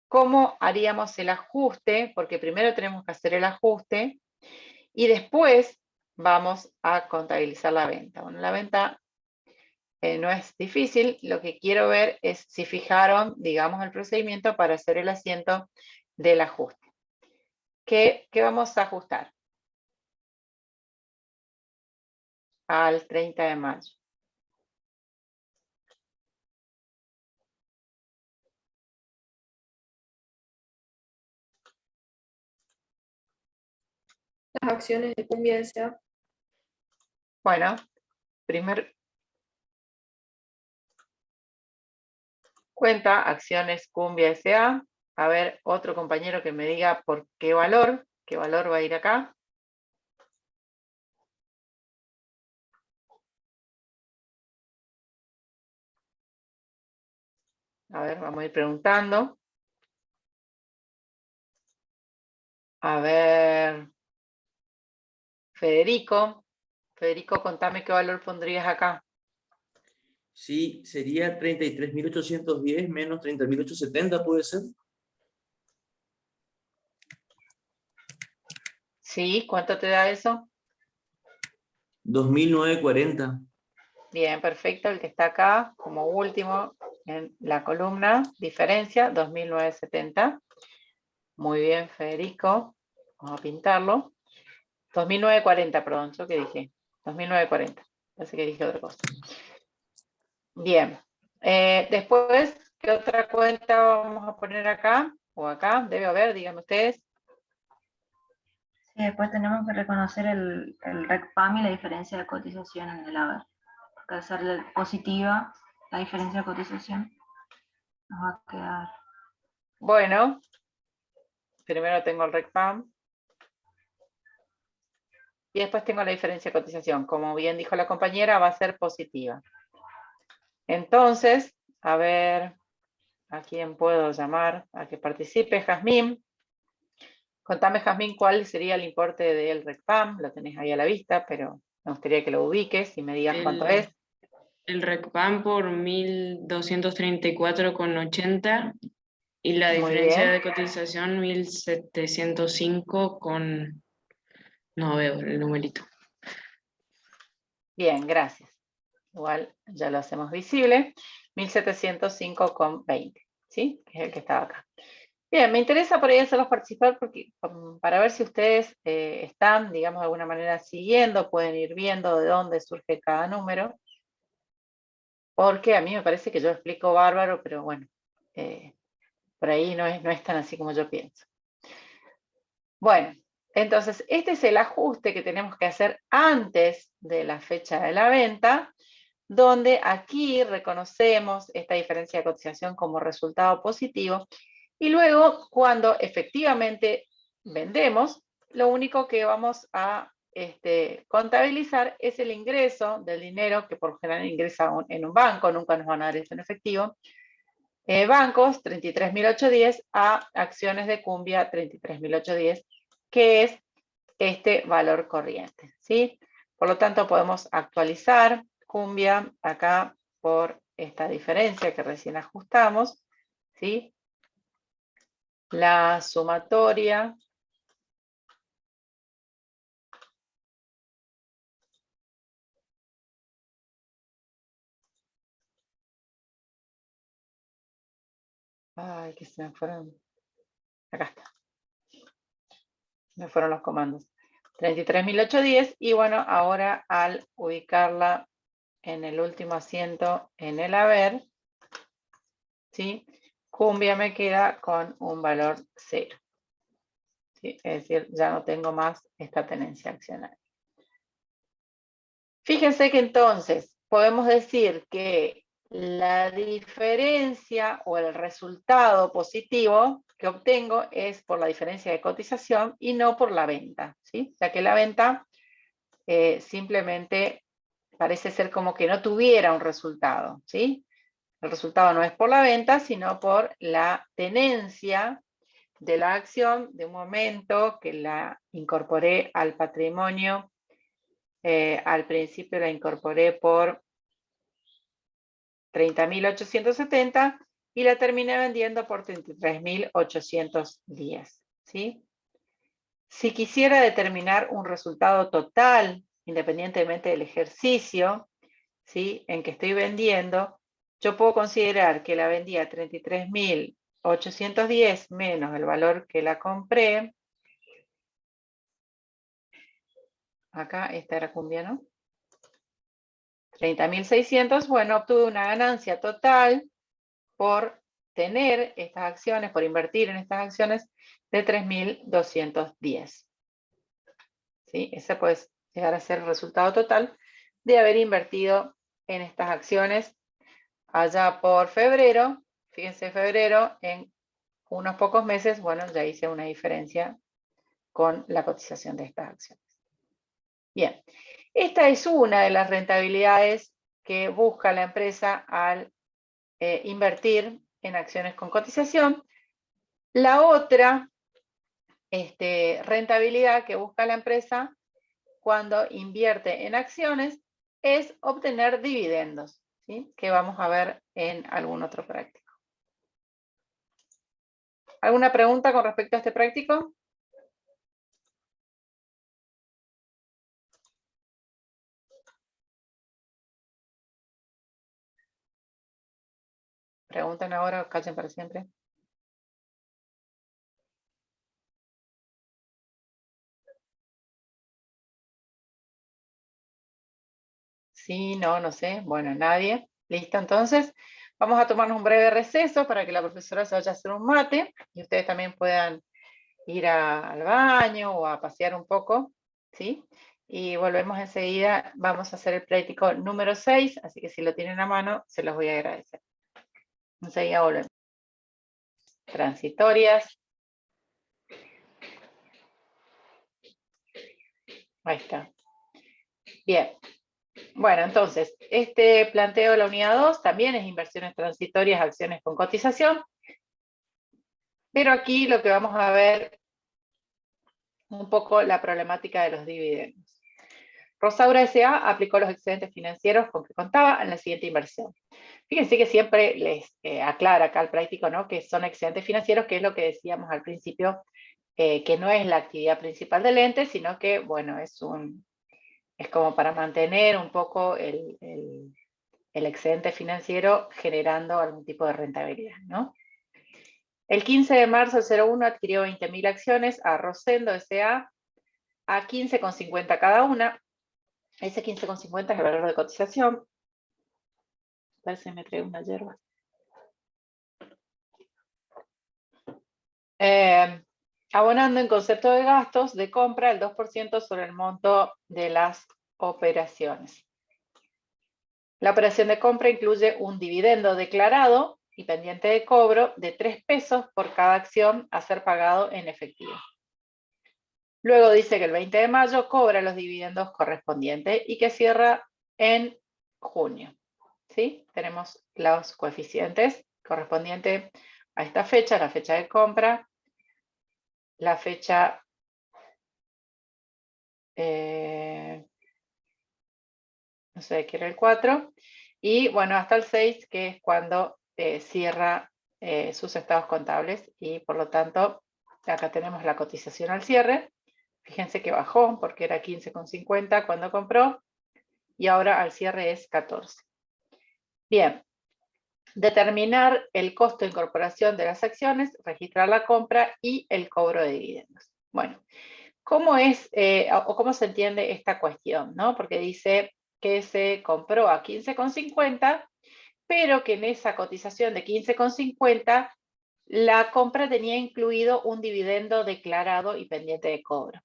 cómo haríamos el ajuste, porque primero tenemos que hacer el ajuste y después vamos a contabilizar la venta. Bueno, la venta no es difícil, lo que quiero ver es si fijaron, digamos, el procedimiento para hacer el asiento del ajuste. ¿Qué vamos a ajustar? Al 30 de mayo. Las acciones de Cumbia S.A. Bueno, primer cuenta, acciones Cumbia S.A. A ver, otro compañero que me diga por qué valor va a ir acá. A ver, vamos a ir preguntando. A ver, Federico, contame qué valor pondrías acá. Sí, sería 33.810 menos 30.870, ¿puede ser? Sí, ¿cuánto te da eso? 2.940. Bien, perfecto. El que está acá como último en la columna, diferencia, 2.970. Muy bien, Federico. Vamos a pintarlo. 2.940, perdón, ¿yo qué dije? 2.940. Parece que dije otra cosa. Bien. Después, ¿qué otra cuenta vamos a poner acá? O acá, debe haber, díganme ustedes. Sí, después tenemos que reconocer el RECPAM y la diferencia de cotización en el haber. que hacerle positiva la diferencia de cotización. Nos va a quedar. Bueno, primero tengo el RECPAM. Y después tengo la diferencia de cotización. Como bien dijo la compañera, va a ser positiva. Entonces, a ver, ¿a quién puedo llamar a que participe? Jazmín. Contame, Jazmín, cuál sería el importe del RECPAM. Lo tenés ahí a la vista, pero me gustaría que lo ubiques y me digas cuánto es. El RECPAM por 1.234,80 y la Muy diferencia bien. de cotización 1.705 con... No veo el numerito. Bien, gracias. Igual ya lo hacemos visible. 1705,20, ¿sí? Que es el que estaba acá. Bien, me interesa por ahí hacerlos participar porque, para ver si ustedes están, digamos, de alguna manera siguiendo, pueden ir viendo de dónde surge cada número. Porque a mí me parece que yo explico bárbaro, pero bueno, por ahí no es tan así como yo pienso. Bueno, entonces este es el ajuste que tenemos que hacer antes de la fecha de la venta, donde aquí reconocemos esta diferencia de cotización como resultado positivo, y luego cuando efectivamente vendemos, lo único que vamos a contabilizar es el ingreso del dinero que por lo general ingresa en un banco, nunca nos van a dar eso en efectivo. Bancos 33.810 a acciones de Cumbia 33.810, que es este valor corriente, ¿sí? Por lo tanto, podemos actualizar Cumbia acá por esta diferencia que recién ajustamos, ¿sí? La sumatoria ay, que se me fueron, acá está, me fueron los comandos, 33.810, y bueno, ahora al ubicarla en el último asiento en el haber, ¿sí? Cumbia me queda con un valor 0. ¿Sí? Es decir, ya no tengo más esta tenencia accionaria. Fíjense que entonces podemos decir que la diferencia o el resultado positivo que obtengo es por la diferencia de cotización y no por la venta, ¿sí? Ya que la venta simplemente parece ser como que no tuviera un resultado, ¿sí? El resultado no es por la venta, sino por la tenencia de la acción de un momento que la incorporé al patrimonio. Al principio la incorporé por 30.870 y la terminé vendiendo por 33.810, ¿sí? Si quisiera determinar un resultado total, independientemente del ejercicio, ¿sí?, en que estoy vendiendo, yo puedo considerar que la vendí a 33.810 menos el valor que la compré. Acá, esta era Cumbia, ¿no? 30.600, bueno, obtuve una ganancia total por tener estas acciones, por invertir en estas acciones, de 3.210. ¿Sí? Ese puede llegar a ser el resultado total de haber invertido en estas acciones allá por febrero. Fíjense, febrero, en unos pocos meses, bueno, ya hice una diferencia con la cotización de estas acciones. Bien, esta es una de las rentabilidades que busca la empresa al invertir en acciones con cotización. La otra rentabilidad que busca la empresa cuando invierte en acciones es obtener dividendos, ¿sí?, que vamos a ver en algún otro práctico. ¿Alguna pregunta con respecto a este práctico? Pregunten ahora o callen para siempre. Sí, no, no sé. Bueno, nadie. Listo, entonces vamos a tomarnos un breve receso para que la profesora se vaya a hacer un mate y ustedes también puedan ir al baño o a pasear un poco, ¿sí? y volvemos enseguida. Vamos a hacer el práctico número 6, así que si lo tienen a mano, se los voy a agradecer. Enseguida volvemos. Transitorias. Ahí está. Bien. Bueno, entonces, este planteo de la unidad 2 también es inversiones transitorias, acciones con cotización. Pero aquí lo que vamos a ver un poco la problemática de los dividendos. Rosaura S.A. aplicó los excedentes financieros con que contaba en la siguiente inversión. Fíjense que siempre les aclara acá al práctico, ¿no?, que son excedentes financieros, que es lo que decíamos al principio, que no es la actividad principal del ente, sino que, bueno, es como para mantener un poco el excedente financiero generando algún tipo de rentabilidad, ¿no? El 15 de marzo del 01 adquirió 20.000 acciones a Rosendo S.A. a 15,50 cada una. Ese 15,50 es el valor de cotización. Parece que me traigo una yerba. Abonando en concepto de gastos de compra el 2% sobre el monto de las operaciones. La operación de compra incluye un dividendo declarado y pendiente de cobro de 3 pesos por cada acción a ser pagado en efectivo. Luego dice que el 20 de mayo cobra los dividendos correspondientes y que cierra en junio. ¿Sí? Tenemos los coeficientes correspondientes a esta fecha, la fecha de compra, la fecha no sé, que era el 4, y bueno, hasta el 6, que es cuando cierra sus estados contables, y por lo tanto, acá tenemos la cotización al cierre. Fíjense que bajó, porque era 15,50 cuando compró, y ahora al cierre es 14. Bien, determinar el costo de incorporación de las acciones, registrar la compra y el cobro de dividendos. Bueno, ¿cómo es o cómo se entiende esta cuestión, ¿no? Porque dice que se compró a 15,50, pero que en esa cotización de 15,50 la compra tenía incluido un dividendo declarado y pendiente de cobro.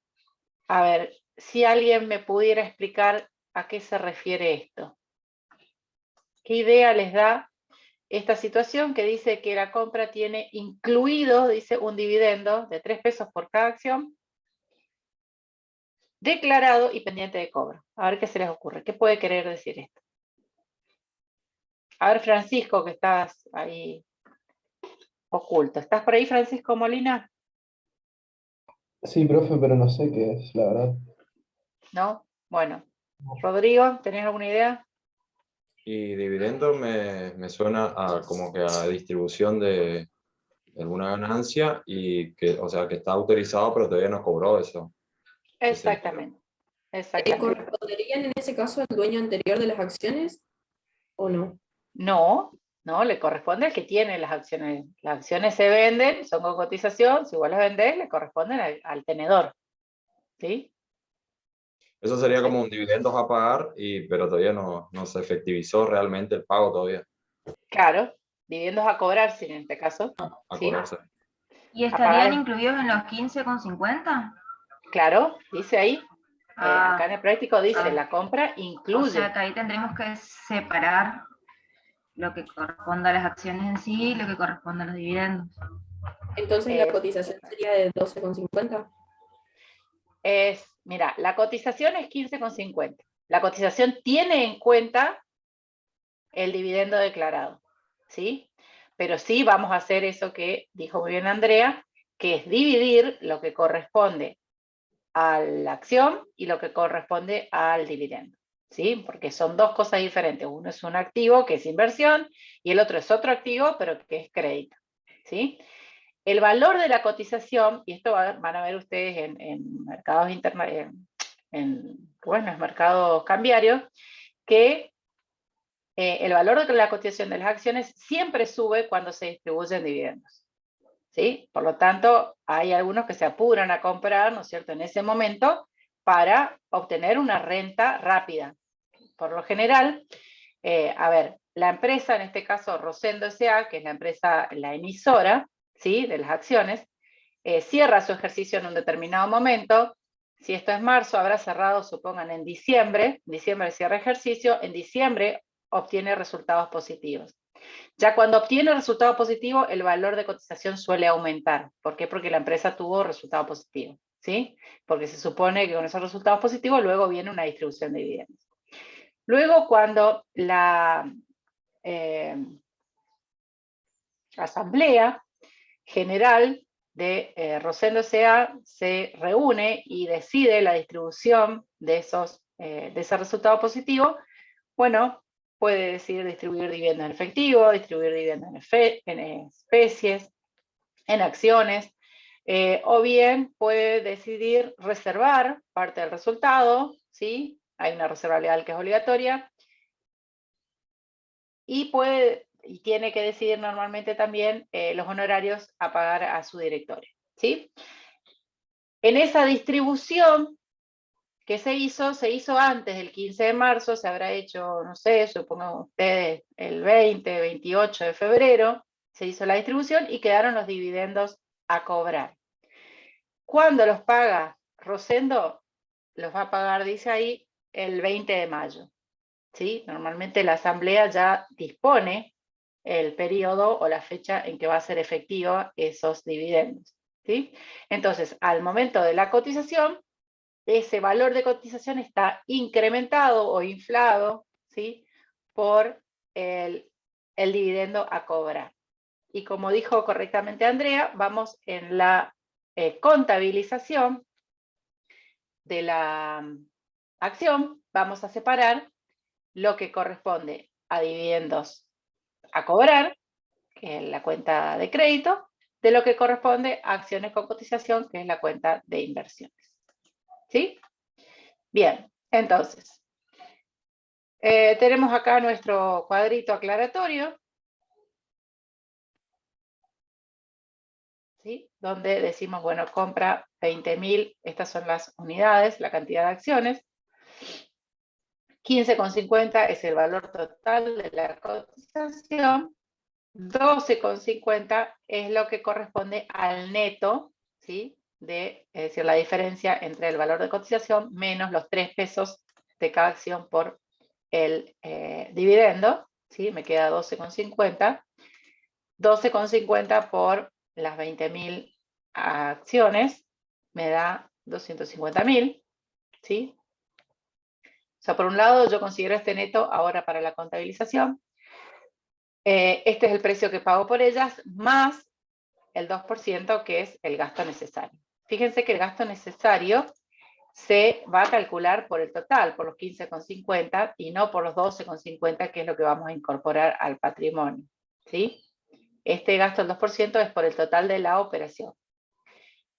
A ver, si alguien me pudiera explicar a qué se refiere esto. ¿Qué idea les da esta situación que dice que la compra tiene incluido, dice, un dividendo de 3 pesos por cada acción, declarado y pendiente de cobro? A ver qué se les ocurre. ¿Qué puede querer decir esto? A ver, Francisco, que estás ahí oculto. ¿Estás por ahí, Francisco Molina? Sí, profe, pero no sé qué es, la verdad. ¿No? Bueno. Rodrigo, ¿tenés alguna idea? Y dividendo me suena a como que a distribución de alguna ganancia y que, o sea, que está autorizado pero todavía no cobró eso. Exactamente. Exactamente. ¿Corresponderían en ese caso al dueño anterior de las acciones o no? No, no, le corresponde al que tiene las acciones. Las acciones se venden, son con cotización, si vos las vendés, le corresponden al tenedor. ¿Sí? Eso sería como un dividendo a pagar, pero todavía no se efectivizó realmente el pago todavía. Claro, dividendos a cobrar, sí, en este caso. A ¿sí? cobrarse. ¿Y A estarían pagar. incluidos en los 15,50? Claro, dice ahí. Acá en el práctico dice, ah. la compra O incluye. sea que ahí tendremos que separar lo que corresponde a las acciones en sí y lo que corresponde a los dividendos. Entonces la cotización sería de 12,50. Mira, la cotización es 15,50. La cotización tiene en cuenta el dividendo declarado, ¿sí? Pero sí vamos a hacer eso que dijo muy bien Andrea, que es dividir lo que corresponde a la acción y lo que corresponde al dividendo, ¿sí? Porque son dos cosas diferentes. Uno es un activo, que es inversión, y el otro es otro activo, pero que es crédito, ¿sí? El valor de la cotización, y esto van a ver ustedes en mercados en mercados cambiarios, que el valor de la cotización de las acciones siempre sube cuando se distribuyen dividendos, ¿sí? Por lo tanto, hay algunos que se apuran a comprar, ¿no es cierto?, en ese momento para obtener una renta rápida. Por lo general, a ver, la empresa, en este caso Rosendo S.A., que es la empresa, la emisora, ¿sí?, de las acciones, cierra su ejercicio en un determinado momento, Si esto es marzo, habrá cerrado, supongan, en diciembre cierra ejercicio, en diciembre obtiene resultados positivos. Ya cuando obtiene resultado positivo, el valor de cotización suele aumentar. ¿Por qué? Porque la empresa tuvo resultado positivo, ¿sí? Porque se supone que con esos resultados positivos luego viene una distribución de dividendos. Luego, cuando la Asamblea General de Rosendo S.A. se reúne y decide la distribución de ese resultado positivo, bueno, puede decidir distribuir dividendos en efectivo, distribuir dividendos en especies, en acciones, o bien puede decidir reservar parte del resultado, ¿sí? Hay una reserva legal que es obligatoria, y tiene que decidir normalmente también los honorarios a pagar a su directorio, ¿sí? En esa distribución que se hizo antes del 15 de marzo, se habrá hecho, no sé, supongan ustedes, el 20, 28 de febrero, se hizo la distribución y quedaron los dividendos a cobrar. ¿Cuándo los paga Rosendo? Los va a pagar, dice ahí, el 20 de mayo. ¿Sí? Normalmente la asamblea ya dispone el periodo o la fecha en que va a ser efectiva esos dividendos, ¿sí? Entonces, al momento de la cotización, ese valor de cotización está incrementado o inflado, ¿sí? Por el dividendo a cobrar. Y como dijo correctamente Andrea, vamos en la contabilización de la acción, vamos a separar lo que corresponde a dividendos a cobrar, que es la cuenta de crédito, de lo que corresponde a acciones con cotización, que es la cuenta de inversiones. ¿Sí? Bien, entonces, tenemos acá nuestro cuadrito aclaratorio, ¿sí? Donde decimos, bueno, compra 20.000, estas son las unidades, la cantidad de acciones. 15,50 es el valor total de la cotización. 12,50 es lo que corresponde al neto, ¿sí? Es decir, la diferencia entre el valor de cotización menos los 3 pesos de cada acción por el dividendo, ¿sí? Me queda 12,50. 12,50 por las 20.000 acciones me da 250.000, ¿sí? O sea, por un lado yo considero este neto ahora para la contabilización. Este es el precio que pago por ellas, más el 2% que es el gasto necesario. Fíjense que el gasto necesario se va a calcular por el total, por los 15,50 y no por los 12,50 que es lo que vamos a incorporar al patrimonio, ¿sí? Este gasto del 2% es por el total de la operación.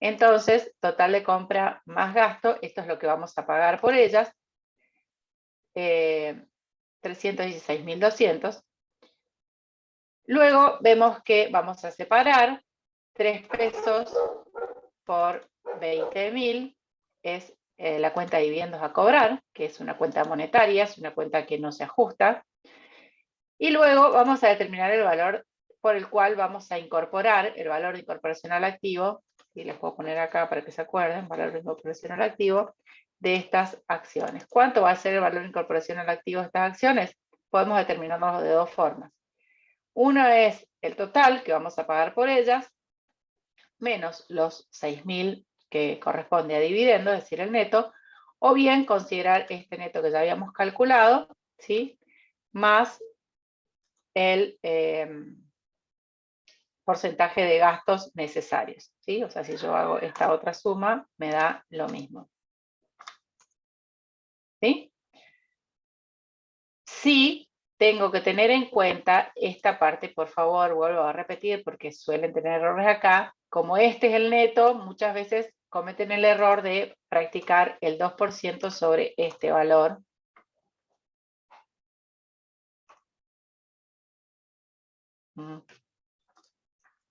Entonces, total de compra más gasto, esto es lo que vamos a pagar por ellas, 316.200. Luego vemos que vamos a separar 3 pesos por 20.000, es la cuenta de dividendos a cobrar, que es una cuenta monetaria, es una cuenta que no se ajusta. Y luego vamos a determinar el valor por el cual vamos a incorporar el valor de incorporación al activo, y les puedo poner acá para que se acuerden, valor de incorporación al activo, de estas acciones. ¿Cuánto va a ser el valor de incorporación al activo de estas acciones? Podemos determinarlo de dos formas. Una es el total que vamos a pagar por ellas, menos los 6.000 que corresponde a dividendo, es decir, el neto, o bien considerar este neto que ya habíamos calculado, ¿sí? Más el porcentaje de gastos necesarios, ¿sí? O sea, si yo hago esta otra suma, me da lo mismo. ¿Sí? Sí, tengo que tener en cuenta esta parte, por favor, vuelvo a repetir porque suelen tener errores acá. Como este es el neto, muchas veces cometen el error de practicar el 2% sobre este valor.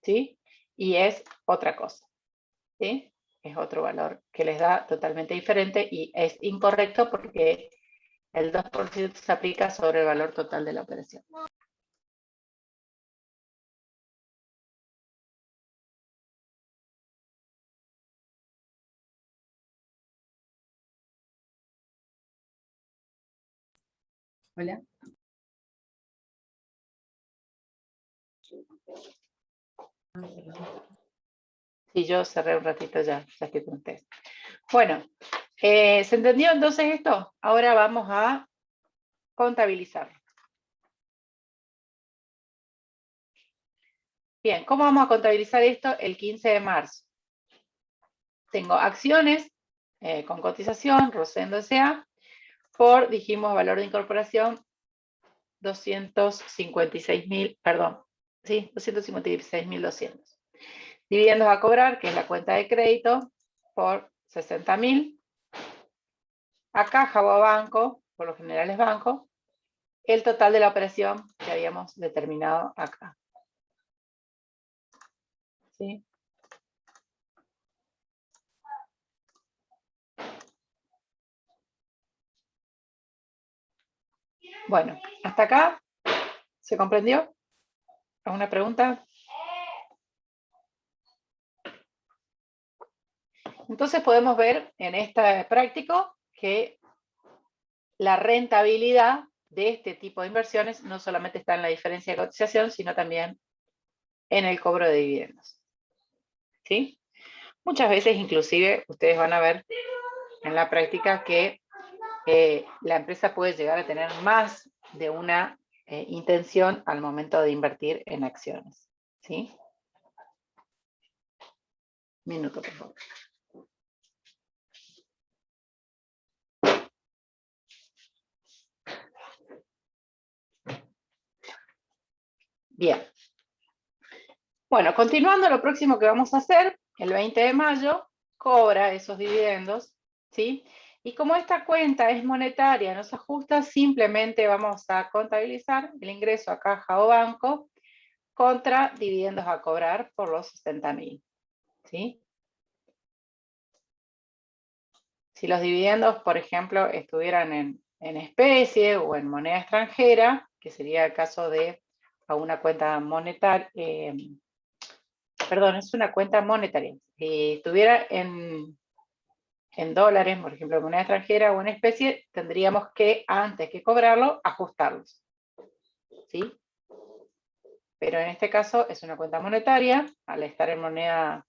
¿Sí? Y es otra cosa. ¿Sí? Es otro valor que les da totalmente diferente y es incorrecto porque el 2% se aplica sobre el valor total de la operación. Hola. Sí, yo cerré un ratito ya estoy con ustedes. Bueno, ¿se entendió entonces esto? Ahora vamos a contabilizar. Bien, ¿cómo vamos a contabilizar esto el 15 de marzo? Tengo acciones con cotización, Rosendo S.A., por, dijimos, valor de incorporación 256.000, perdón, sí, 256.200. Dividendos a cobrar, que es la cuenta de crédito, por 60.000. A caja o a banco, por lo general es banco, el total de la operación que habíamos determinado acá. ¿Sí? Bueno, hasta acá, ¿se comprendió? ¿Alguna pregunta? Entonces podemos ver en este práctico que la rentabilidad de este tipo de inversiones no solamente está en la diferencia de cotización, sino también en el cobro de dividendos. ¿Sí? Muchas veces inclusive ustedes van a ver en la práctica que la empresa puede llegar a tener más de una intención al momento de invertir en acciones. ¿Sí? Minuto, por favor. Bien. Bueno, continuando, lo próximo que vamos a hacer, el 20 de mayo, cobra esos dividendos, ¿sí? Y como esta cuenta es monetaria, no se ajusta, simplemente vamos a contabilizar el ingreso a caja o banco contra dividendos a cobrar por los 60.000, ¿sí? Si los dividendos, por ejemplo, estuvieran en especie o en moneda extranjera, que sería el caso de a una cuenta monetaria, perdón, es una cuenta monetaria. Si estuviera en dólares, por ejemplo, en moneda extranjera o en especie, tendríamos que, antes que cobrarlo, ajustarlos. ¿Sí? Pero en este caso es una cuenta monetaria, al estar en moneda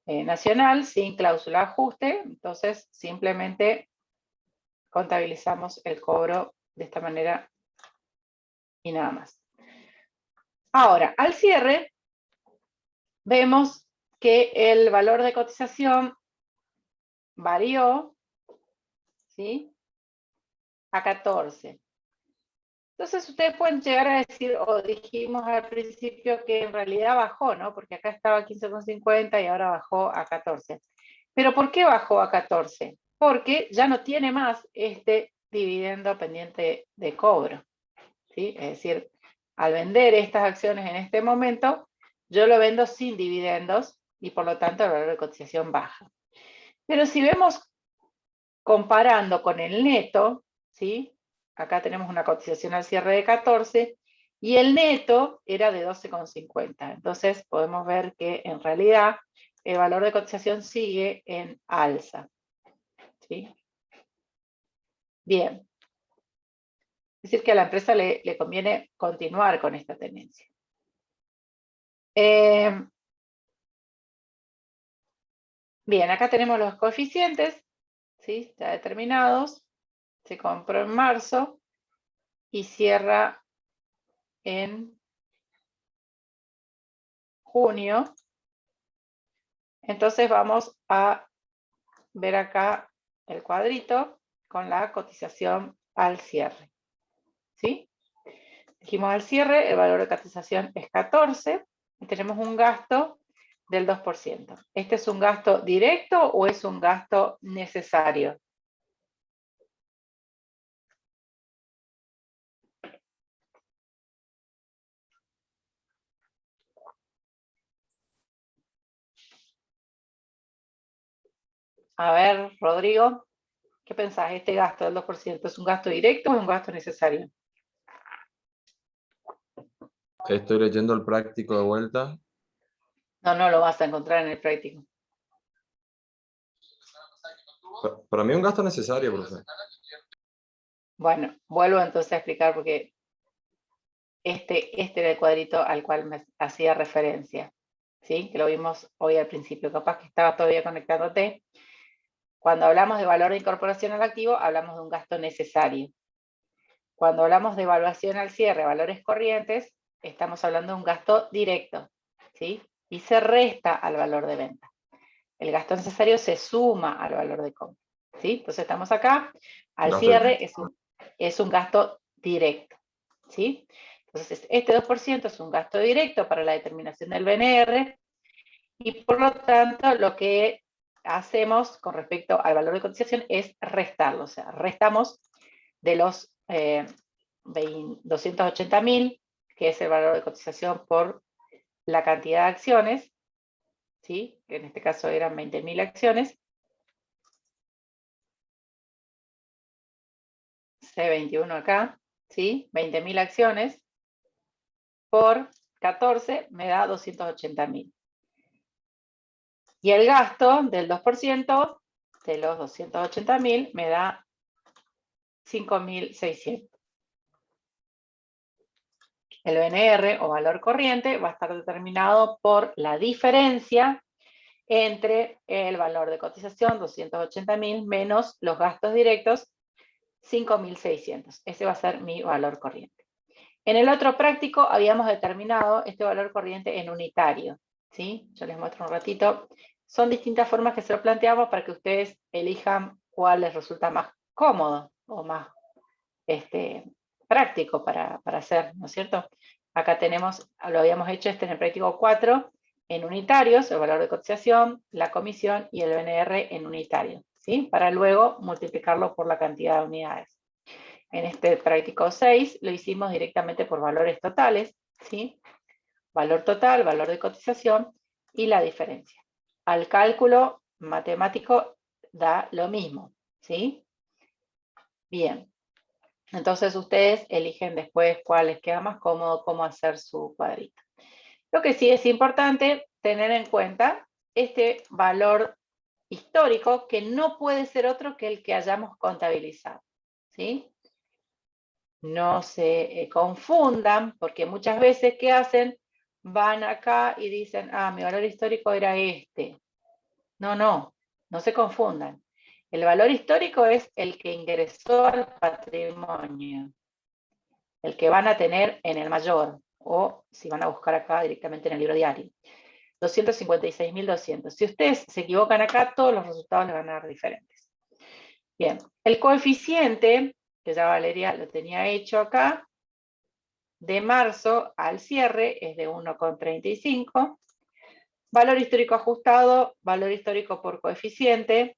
nacional, sin cláusula de ajuste, entonces simplemente contabilizamos el cobro de esta manera y nada más. Ahora, al cierre, vemos que el valor de cotización varió, ¿sí? A 14. Entonces ustedes pueden llegar a decir, o dijimos al principio que en realidad bajó, ¿no? Porque acá estaba 15,50 y ahora bajó a 14. ¿Pero por qué bajó a 14? Porque ya no tiene más este dividendo pendiente de cobro, ¿sí? Es decir, al vender estas acciones en este momento, yo lo vendo sin dividendos y por lo tanto el valor de cotización baja. Pero si vemos comparando con el neto, ¿sí? Acá tenemos una cotización al cierre de 14 y el neto era de 12,50. Entonces podemos ver que en realidad el valor de cotización sigue en alza. ¿Sí? Bien. Es decir, que a la empresa le conviene continuar con esta tendencia. Bien, acá tenemos los coeficientes, ¿sí? Ya determinados. Se compró en marzo y cierra en junio. Entonces vamos a ver acá el cuadrito con la cotización al cierre. ¿Sí? Dijimos al cierre, el valor de cotización es 14 y tenemos un gasto del 2%. ¿Este es un gasto directo o es un gasto necesario? A ver, Rodrigo, ¿qué pensás? ¿Este gasto del 2% es un gasto directo o es un gasto necesario? Estoy leyendo el práctico de vuelta. No lo vas a encontrar en el práctico. Para mí es un gasto necesario, profe. Bueno, vuelvo entonces a explicar porque este era el cuadrito al cual me hacía referencia, ¿sí? Que lo vimos hoy al principio, capaz que estaba todavía conectándote. Cuando hablamos de valor de incorporación al activo, hablamos de un gasto necesario. Cuando hablamos de evaluación al cierre, valores corrientes, estamos hablando de un gasto directo, ¿sí? Y se resta al valor de venta. El gasto necesario se suma al valor de compra, ¿sí? Entonces estamos acá, al Gasto cierre es un gasto directo, ¿sí? Entonces este 2% es un gasto directo para la determinación del BNR y por lo tanto lo que hacemos con respecto al valor de cotización es restarlo, o sea, restamos de los 280.000, que es el valor de cotización por la cantidad de acciones, ¿sí? Que en este caso eran 20.000 acciones, C21 acá, ¿sí? 20.000 acciones por 14 me da 280.000. Y el gasto del 2% de los 280.000 me da 5.600. El BNR o valor corriente va a estar determinado por la diferencia entre el valor de cotización, 280.000, menos los gastos directos, 5.600. Ese va a ser mi valor corriente. En el otro práctico habíamos determinado este valor corriente en unitario, ¿sí? Yo les muestro un ratito. Son distintas formas que se lo planteamos para que ustedes elijan cuál les resulta más cómodo o más práctico para hacer, ¿no es cierto? Acá tenemos, lo habíamos hecho en el práctico 4, en unitarios, el valor de cotización, la comisión y el BNR en unitario, ¿sí? Para luego multiplicarlo por la cantidad de unidades. En este práctico 6 lo hicimos directamente por valores totales, ¿sí? Valor total, valor de cotización y la diferencia. Al cálculo matemático da lo mismo, ¿sí? Bien. Entonces ustedes eligen después cuál les queda más cómodo, cómo hacer su cuadrito. Lo que sí es importante tener en cuenta este valor histórico que no puede ser otro que el que hayamos contabilizado, ¿sí? No se confundan, porque muchas veces, ¿qué hacen? Van acá y dicen, ah, mi valor histórico era este. No se confundan. El valor histórico es el que ingresó al patrimonio, el que van a tener en el mayor, o si van a buscar acá directamente en el libro diario. 256.200. Si ustedes se equivocan acá, todos los resultados les van a dar diferentes. Bien, el coeficiente, que ya Valeria lo tenía hecho acá, de marzo al cierre es de 1,35. Valor histórico ajustado, valor histórico por coeficiente,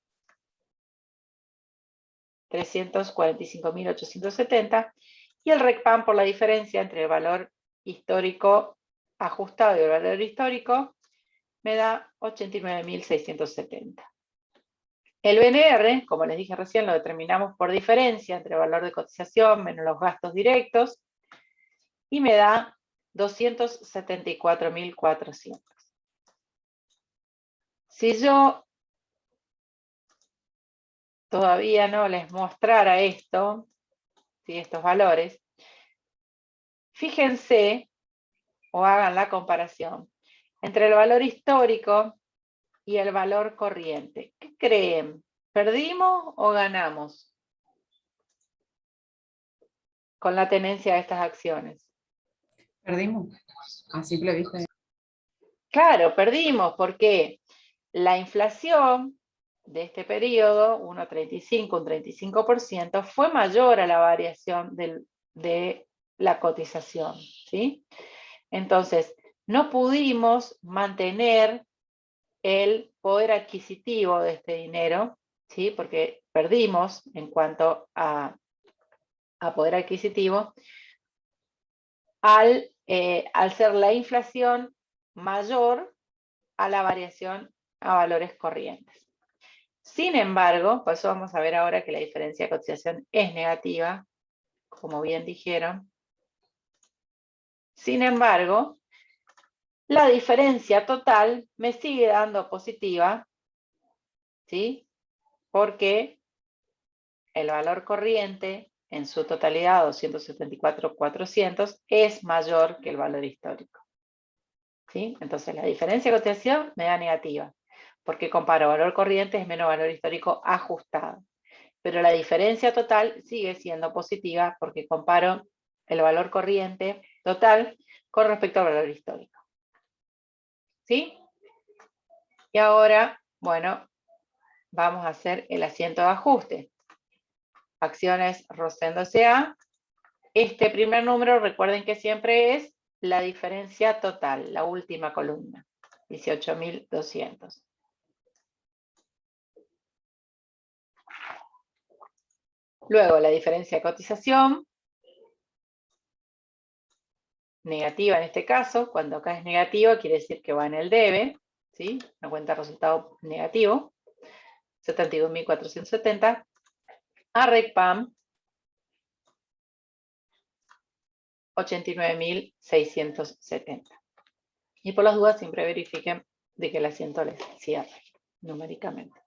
345.870. Y el RECPAM por la diferencia entre el valor histórico ajustado y el valor histórico me da 89.670. El BNR, como les dije recién, lo determinamos por diferencia entre el valor de cotización menos los gastos directos y me da 274.400. Si yo todavía no les mostrara esto, ¿sí? Estos valores, fíjense o hagan la comparación entre el valor histórico y el valor corriente. ¿Qué creen? ¿Perdimos o ganamos con la tenencia de estas acciones? Perdimos. A simple vista. Claro, perdimos porque la inflación de este periodo, 1,35, un 35%, fue mayor a la variación de la cotización, ¿sí? Entonces, no pudimos mantener el poder adquisitivo de este dinero, ¿sí? Porque perdimos en cuanto a poder adquisitivo al ser la inflación mayor a la variación a valores corrientes. Sin embargo, por eso vamos a ver ahora que la diferencia de cotización es negativa, como bien dijeron. Sin embargo, la diferencia total me sigue dando positiva, ¿sí? Porque el valor corriente en su totalidad 274.400 es mayor que el valor histórico. ¿Sí? Entonces la diferencia de cotización me da negativa, porque comparo valor corriente es menos valor histórico ajustado. Pero la diferencia total sigue siendo positiva porque comparo el valor corriente total con respecto al valor histórico. ¿Sí? Y ahora, bueno, vamos a hacer el asiento de ajuste. Acciones Rosendo S.A. Este primer número, recuerden que siempre es la diferencia total, la última columna, 18.200. Luego la diferencia de cotización, negativa en este caso, cuando acá es negativa quiere decir que va en el debe, ¿sí? Una cuenta de resultado negativo, 72.470, a RECPAM, 89.670. Y por las dudas siempre verifiquen de que el asiento les cierre numéricamente.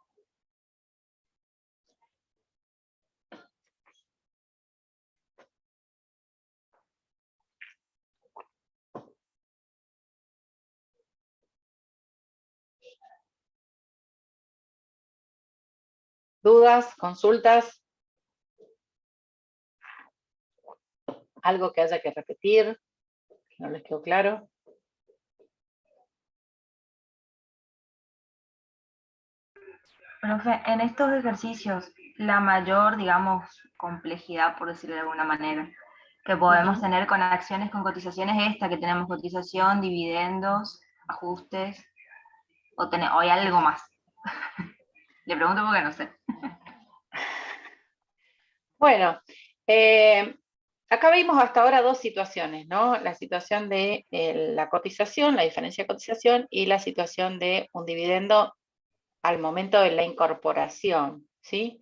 ¿Dudas? ¿Consultas? ¿Algo que haya que repetir? ¿Que no les quedó claro? Profe, en estos ejercicios, la mayor, digamos, complejidad, por decirlo de alguna manera, que podemos tener con acciones con cotizaciones es esta, que tenemos cotización, dividendos, ajustes, o hay algo más. Le pregunto porque no sé. Bueno, acá vimos hasta ahora dos situaciones, ¿no? La situación de la cotización, la diferencia de cotización, y la situación de un dividendo al momento de la incorporación, ¿sí?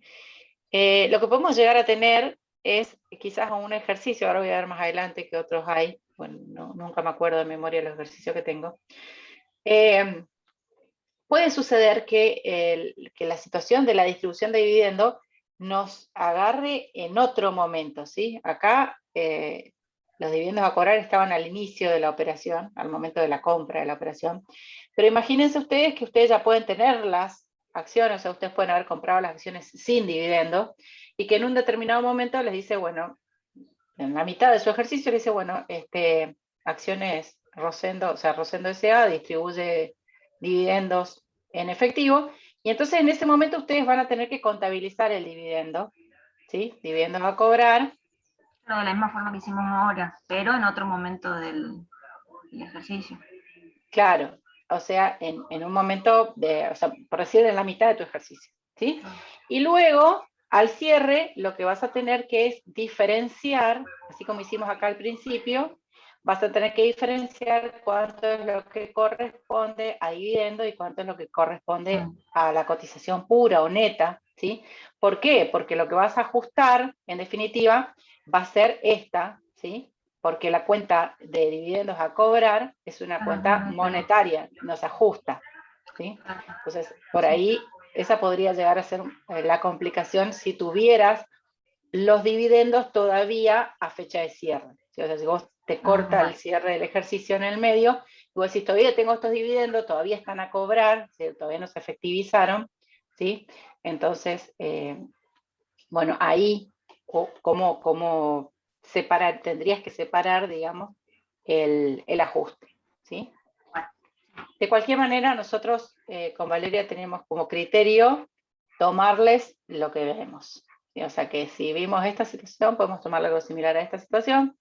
Lo que podemos llegar a tener es quizás un ejercicio, ahora voy a ver más adelante que otros hay, bueno, nunca me acuerdo de memoria los ejercicios que tengo. Puede suceder que la situación de la distribución de dividendo nos agarre en otro momento, ¿sí? Acá los dividendos a cobrar estaban al inicio de la operación, al momento de la compra de la operación, pero imagínense ustedes que ustedes ya pueden tener las acciones, o sea, ustedes pueden haber comprado las acciones sin dividendo, y que en un determinado momento les dice, bueno, en la mitad de su ejercicio les dice, bueno, acciones Rosendo, o sea, Rosendo S.A. distribuye dividendos en efectivo, y entonces en ese momento ustedes van a tener que contabilizar el dividendo, ¿sí? Dividendos a cobrar. Pero de la misma forma que hicimos ahora, pero en otro momento del ejercicio. Claro, o sea, en un momento, o sea, por decir en la mitad de tu ejercicio, ¿sí? Y luego, al cierre, lo que vas a tener que es diferenciar, así como hicimos acá al principio, vas a tener que diferenciar cuánto es lo que corresponde a dividendo y cuánto es lo que corresponde a la cotización pura o neta, ¿sí? ¿Por qué? Porque lo que vas a ajustar, en definitiva, va a ser esta, ¿sí? Porque la cuenta de dividendos a cobrar es una cuenta monetaria, no se ajusta, ¿sí? Entonces, por ahí, esa podría llegar a ser la complicación si tuvieras los dividendos todavía a fecha de cierre. ¿Sí? O sea, si vos te corta el cierre del ejercicio en el medio, y vos decís, todavía tengo estos dividendos, todavía están a cobrar, ¿sí? Todavía no se efectivizaron, ¿sí? Entonces, bueno, ahí, ¿cómo separar? Tendrías que separar, digamos, el ajuste, ¿sí? De cualquier manera, nosotros con Valeria tenemos como criterio tomarles lo que vemos, ¿sí? O sea que si vimos esta situación, podemos tomar algo similar a esta situación.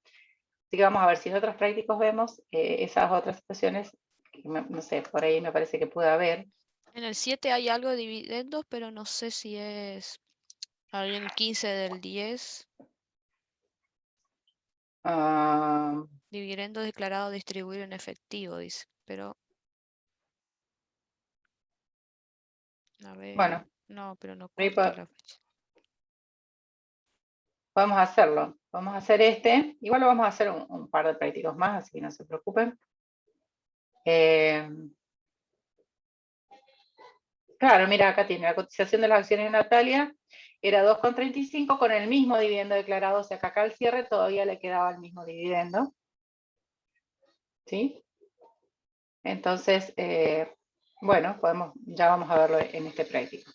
Así que vamos a ver si en otros prácticos vemos esas otras situaciones, que no sé, por ahí me parece que puede haber. En el 7 hay algo de dividendos, pero no sé si es en el 15 del 10. Dividendo declarado distribuir en efectivo, dice, pero... A ver, Bueno, no, pero no ahí corta la fecha. podemos hacerlo. Vamos a hacer este. Igual lo vamos a hacer un par de prácticos más, así que no se preocupen. Claro, mira, acá tiene la cotización de las acciones de Natalia. era 2,35 con el mismo dividendo declarado, o sea que acá al cierre todavía le quedaba el mismo dividendo. ¿Sí? Entonces, bueno, ya vamos a verlo en este práctico.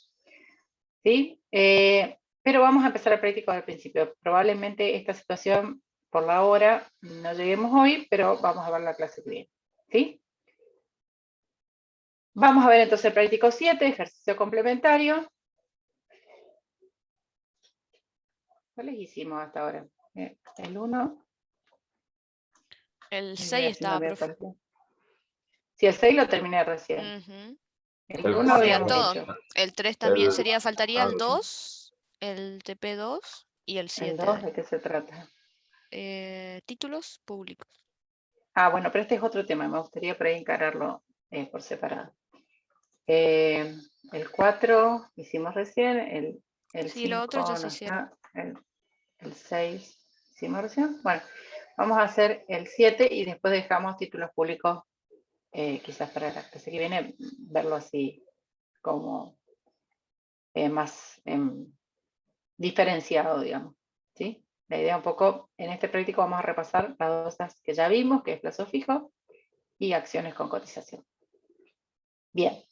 ¿Sí? Pero vamos a empezar el práctico del principio. Probablemente esta situación, por la hora, no lleguemos hoy, pero vamos a ver la clase que viene. ¿Sí? Vamos a ver entonces el práctico 7, ejercicio complementario. ¿Cuáles hicimos hasta ahora? El 1. El 6 estaba, profe. Sí, el 6 lo terminé recién. Ujú. El El 1 cuatro Sería habíamos todo. hecho. El 3 también El- sería, faltaría el sí. 2, el TP2 y el El 7. 2, ¿de qué se trata? Títulos públicos. Ah, bueno, pero este es otro tema. Me gustaría por ahí encararlo por separado. El 4 hicimos recién. El Sí, los 5 otros ya se no hicieron. está. El 6 hicimos recién. Bueno, vamos a hacer el 7 y después dejamos títulos públicos quizás para la clase que viene, verlo así como más diferenciado, digamos. ¿Sí? La idea un poco, en este práctico vamos a repasar las dos cosas que ya vimos, que es plazo fijo y acciones con cotización. Bien.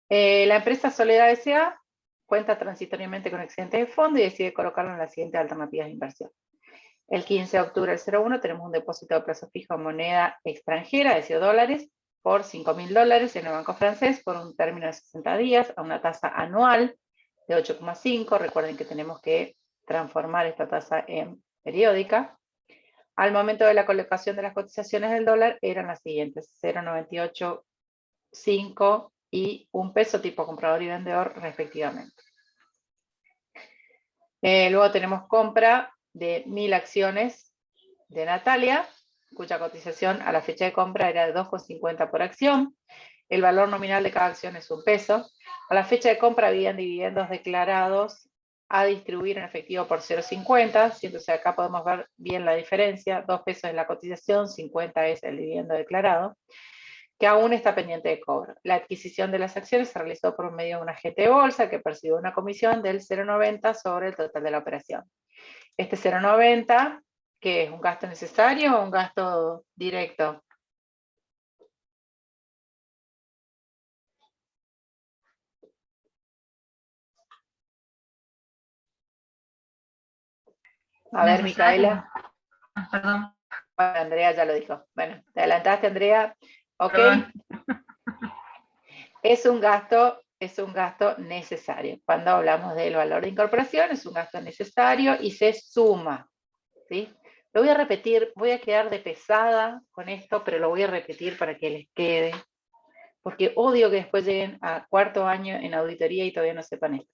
La empresa Soledad S.A. cuenta transitoriamente con excedente de fondo y decide colocarlo en las siguientes alternativas de inversión. El 15 de octubre del 01 tenemos un depósito de plazo fijo en moneda extranjera, es decir, dólares, por $5.000 en el banco francés por un término de 60 días a una tasa anual de 8,5. Recuerden que tenemos que transformar esta tasa en periódica. Al momento de la colocación de las cotizaciones del dólar eran las siguientes: 0,98, 5 y un peso tipo comprador y vendedor respectivamente. Luego tenemos compra de 1.000 acciones de Natalia, cuya cotización a la fecha de compra era de 2,50 por acción. El valor nominal de cada acción es $1. A la fecha de compra habían dividendos declarados a distribuir en efectivo por 0,50. Entonces acá podemos ver bien la diferencia. 2 pesos es la cotización, 50 es el dividendo declarado, que aún está pendiente de cobro. La adquisición de las acciones se realizó por medio de un agente de bolsa que percibió una comisión del 0,90 sobre el total de la operación. Este 0,90, ¿qué es? ¿Un gasto necesario o un gasto directo? A ver, Necesario. Micaela. Perdón. Bueno, Andrea ya lo dijo. Bueno, te adelantaste, Andrea. Ok. Perdón. Es un gasto necesario. Cuando hablamos del valor de incorporación, es un gasto necesario y se suma. ¿Sí? Lo voy a repetir, voy a quedar de pesada con esto, pero lo voy a repetir para que les quede, porque odio que después lleguen a cuarto año en auditoría y todavía no sepan esto.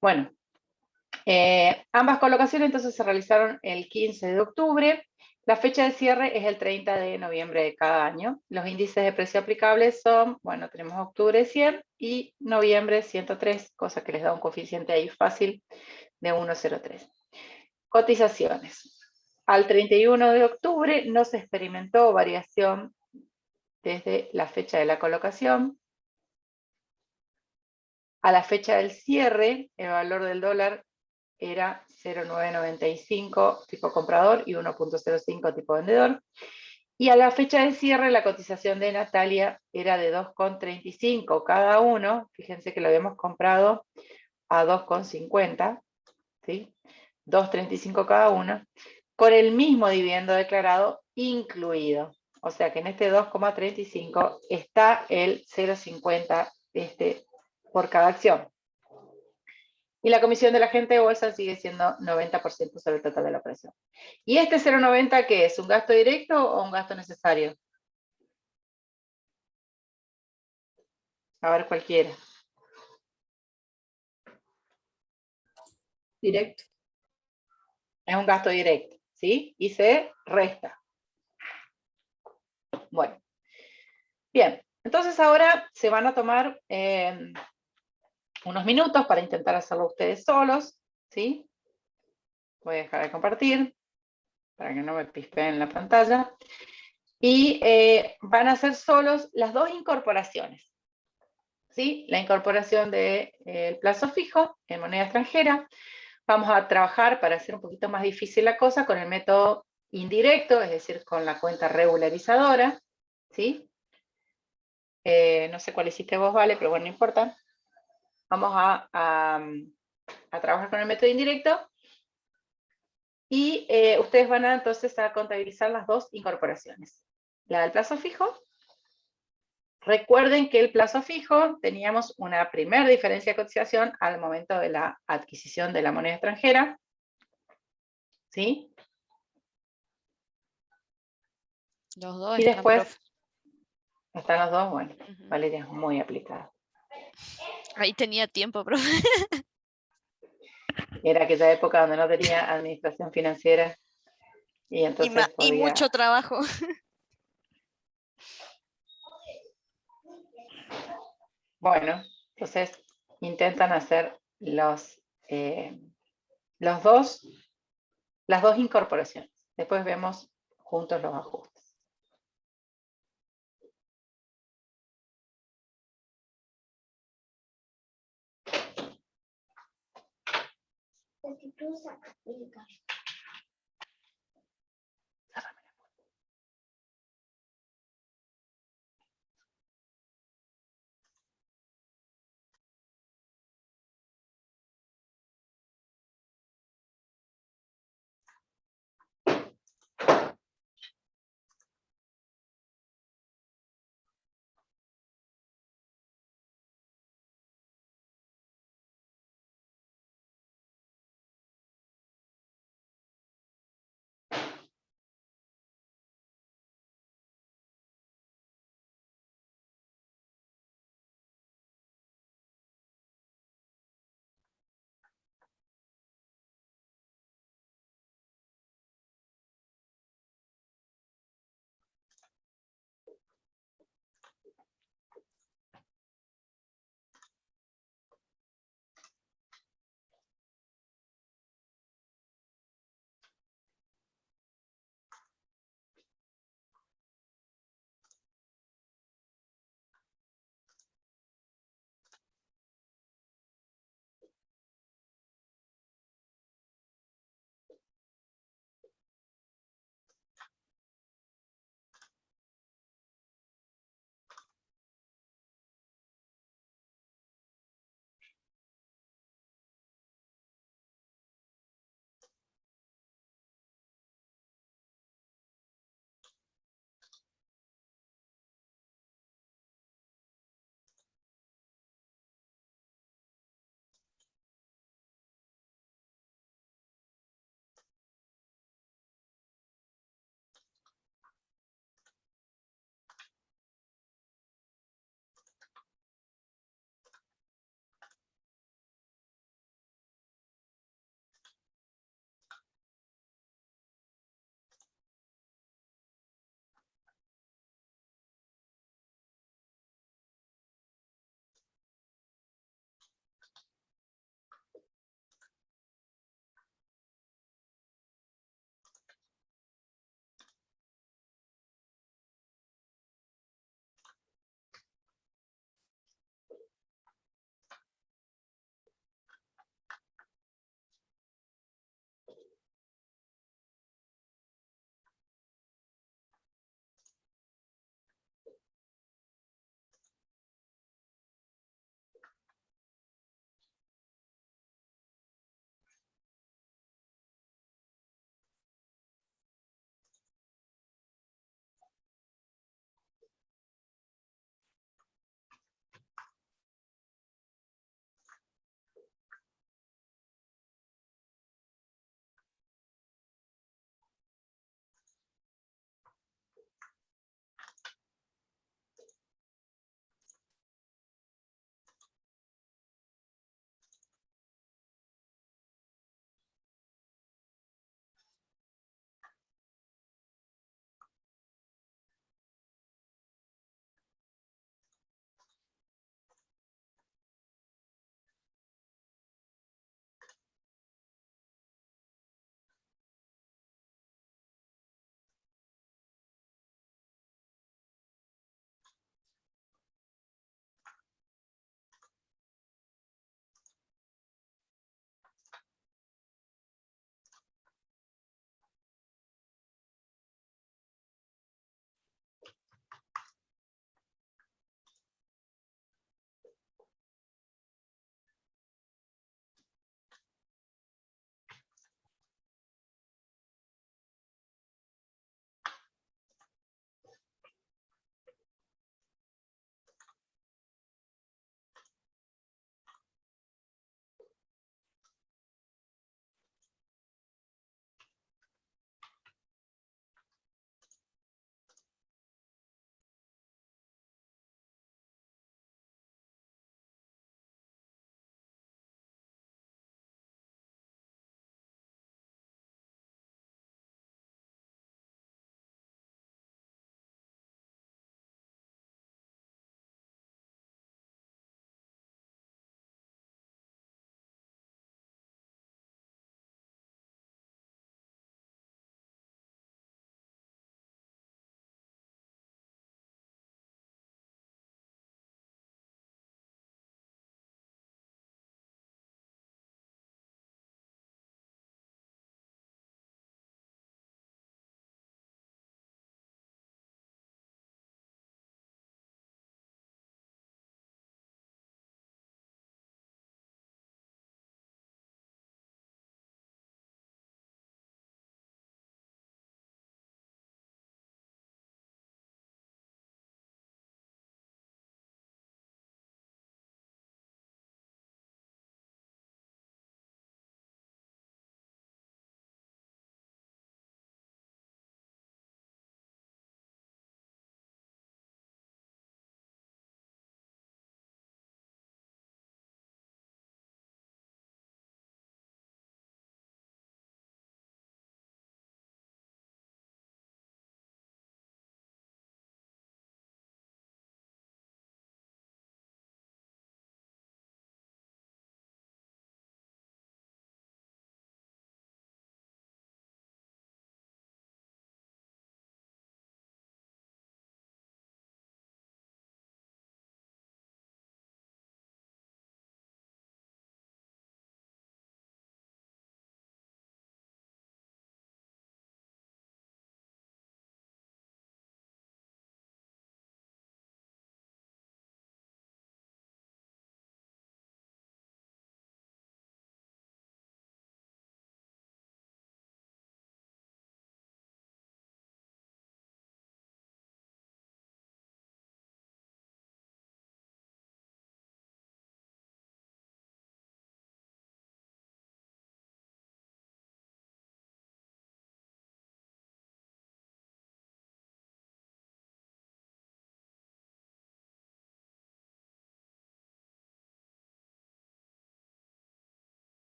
Bueno, ambas colocaciones entonces se realizaron el 15 de octubre. La fecha de cierre es el 30 de noviembre de cada año. Los índices de precio aplicables son, bueno, tenemos octubre 100 y noviembre 103, cosa que les da un coeficiente ahí fácil de 1,03. Cotizaciones. Al 31 de octubre no se experimentó variación desde la fecha de la colocación. A la fecha del cierre, el valor del dólar era 0,995 tipo comprador y 1,05 tipo vendedor. Y a la fecha de cierre, la cotización de Natalia era de 2,35 cada uno. Fíjense que lo habíamos comprado a 2,50, ¿sí? 2,35 cada uno, con el mismo dividendo declarado incluido. O sea que en este 2,35 está el 0,50 por cada acción. Y la comisión del agente de bolsa sigue siendo 90% sobre el total de la operación. ¿Y este 0,90 qué es? ¿Un gasto directo o un gasto necesario? A ver, cualquiera. Directo. Es un gasto directo, ¿sí? Y se resta. Bueno. Bien, entonces ahora se van a tomar unos minutos para intentar hacerlo ustedes solos, ¿sí? Voy a dejar de compartir para que no me pispeen la pantalla. Y van a hacer solos las dos incorporaciones. ¿sí? La incorporación del plazo fijo en moneda extranjera. Vamos a trabajar, para hacer un poquito más difícil la cosa, con el método indirecto, es decir, con la cuenta regularizadora, ¿sí? No sé cuál hiciste vos, Vale, pero bueno, no importa. Vamos a trabajar con el método indirecto y ustedes van a entonces a contabilizar las dos incorporaciones. La del plazo fijo. Recuerden que el plazo fijo teníamos una primera diferencia de cotización al momento de la adquisición de la moneda extranjera, ¿sí? Los dos Y están, después, profe. están los dos, bueno, Ujú. Valeria es muy aplicada. Ahí tenía tiempo, profe. Era aquella época donde no tenía administración financiera y entonces Y podía... mucho trabajo. Bueno, entonces intentan hacer las dos incorporaciones. Después vemos juntos los ajustes.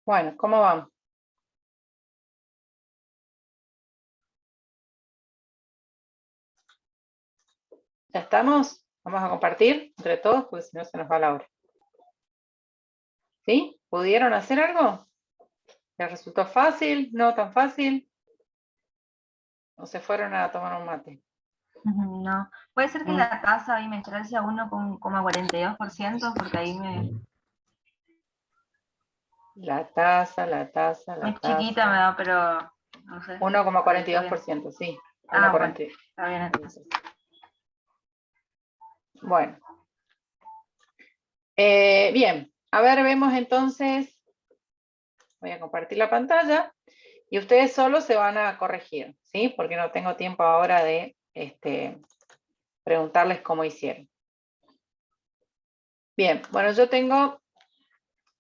Bueno, ¿cómo vamos? ¿Ya estamos? Vamos a compartir entre todos, porque si no se nos va la hora. ¿Sí? ¿Pudieron hacer algo? ¿Les resultó fácil? ¿No tan fácil? ¿O se fueron a tomar un mate? No. Puede ser que la tasa bimestral sea 1,42%, porque ahí me... La tasa. Muy chiquita me da, pero no sé. 1,42%, sí. Ah, bueno, 1,42. está bien entonces. Bueno. Bien, a ver, vemos entonces. Voy a compartir la pantalla. Y ustedes solo se van a corregir, ¿sí? Porque no tengo tiempo ahora de preguntarles cómo hicieron. Bien, bueno, yo tengo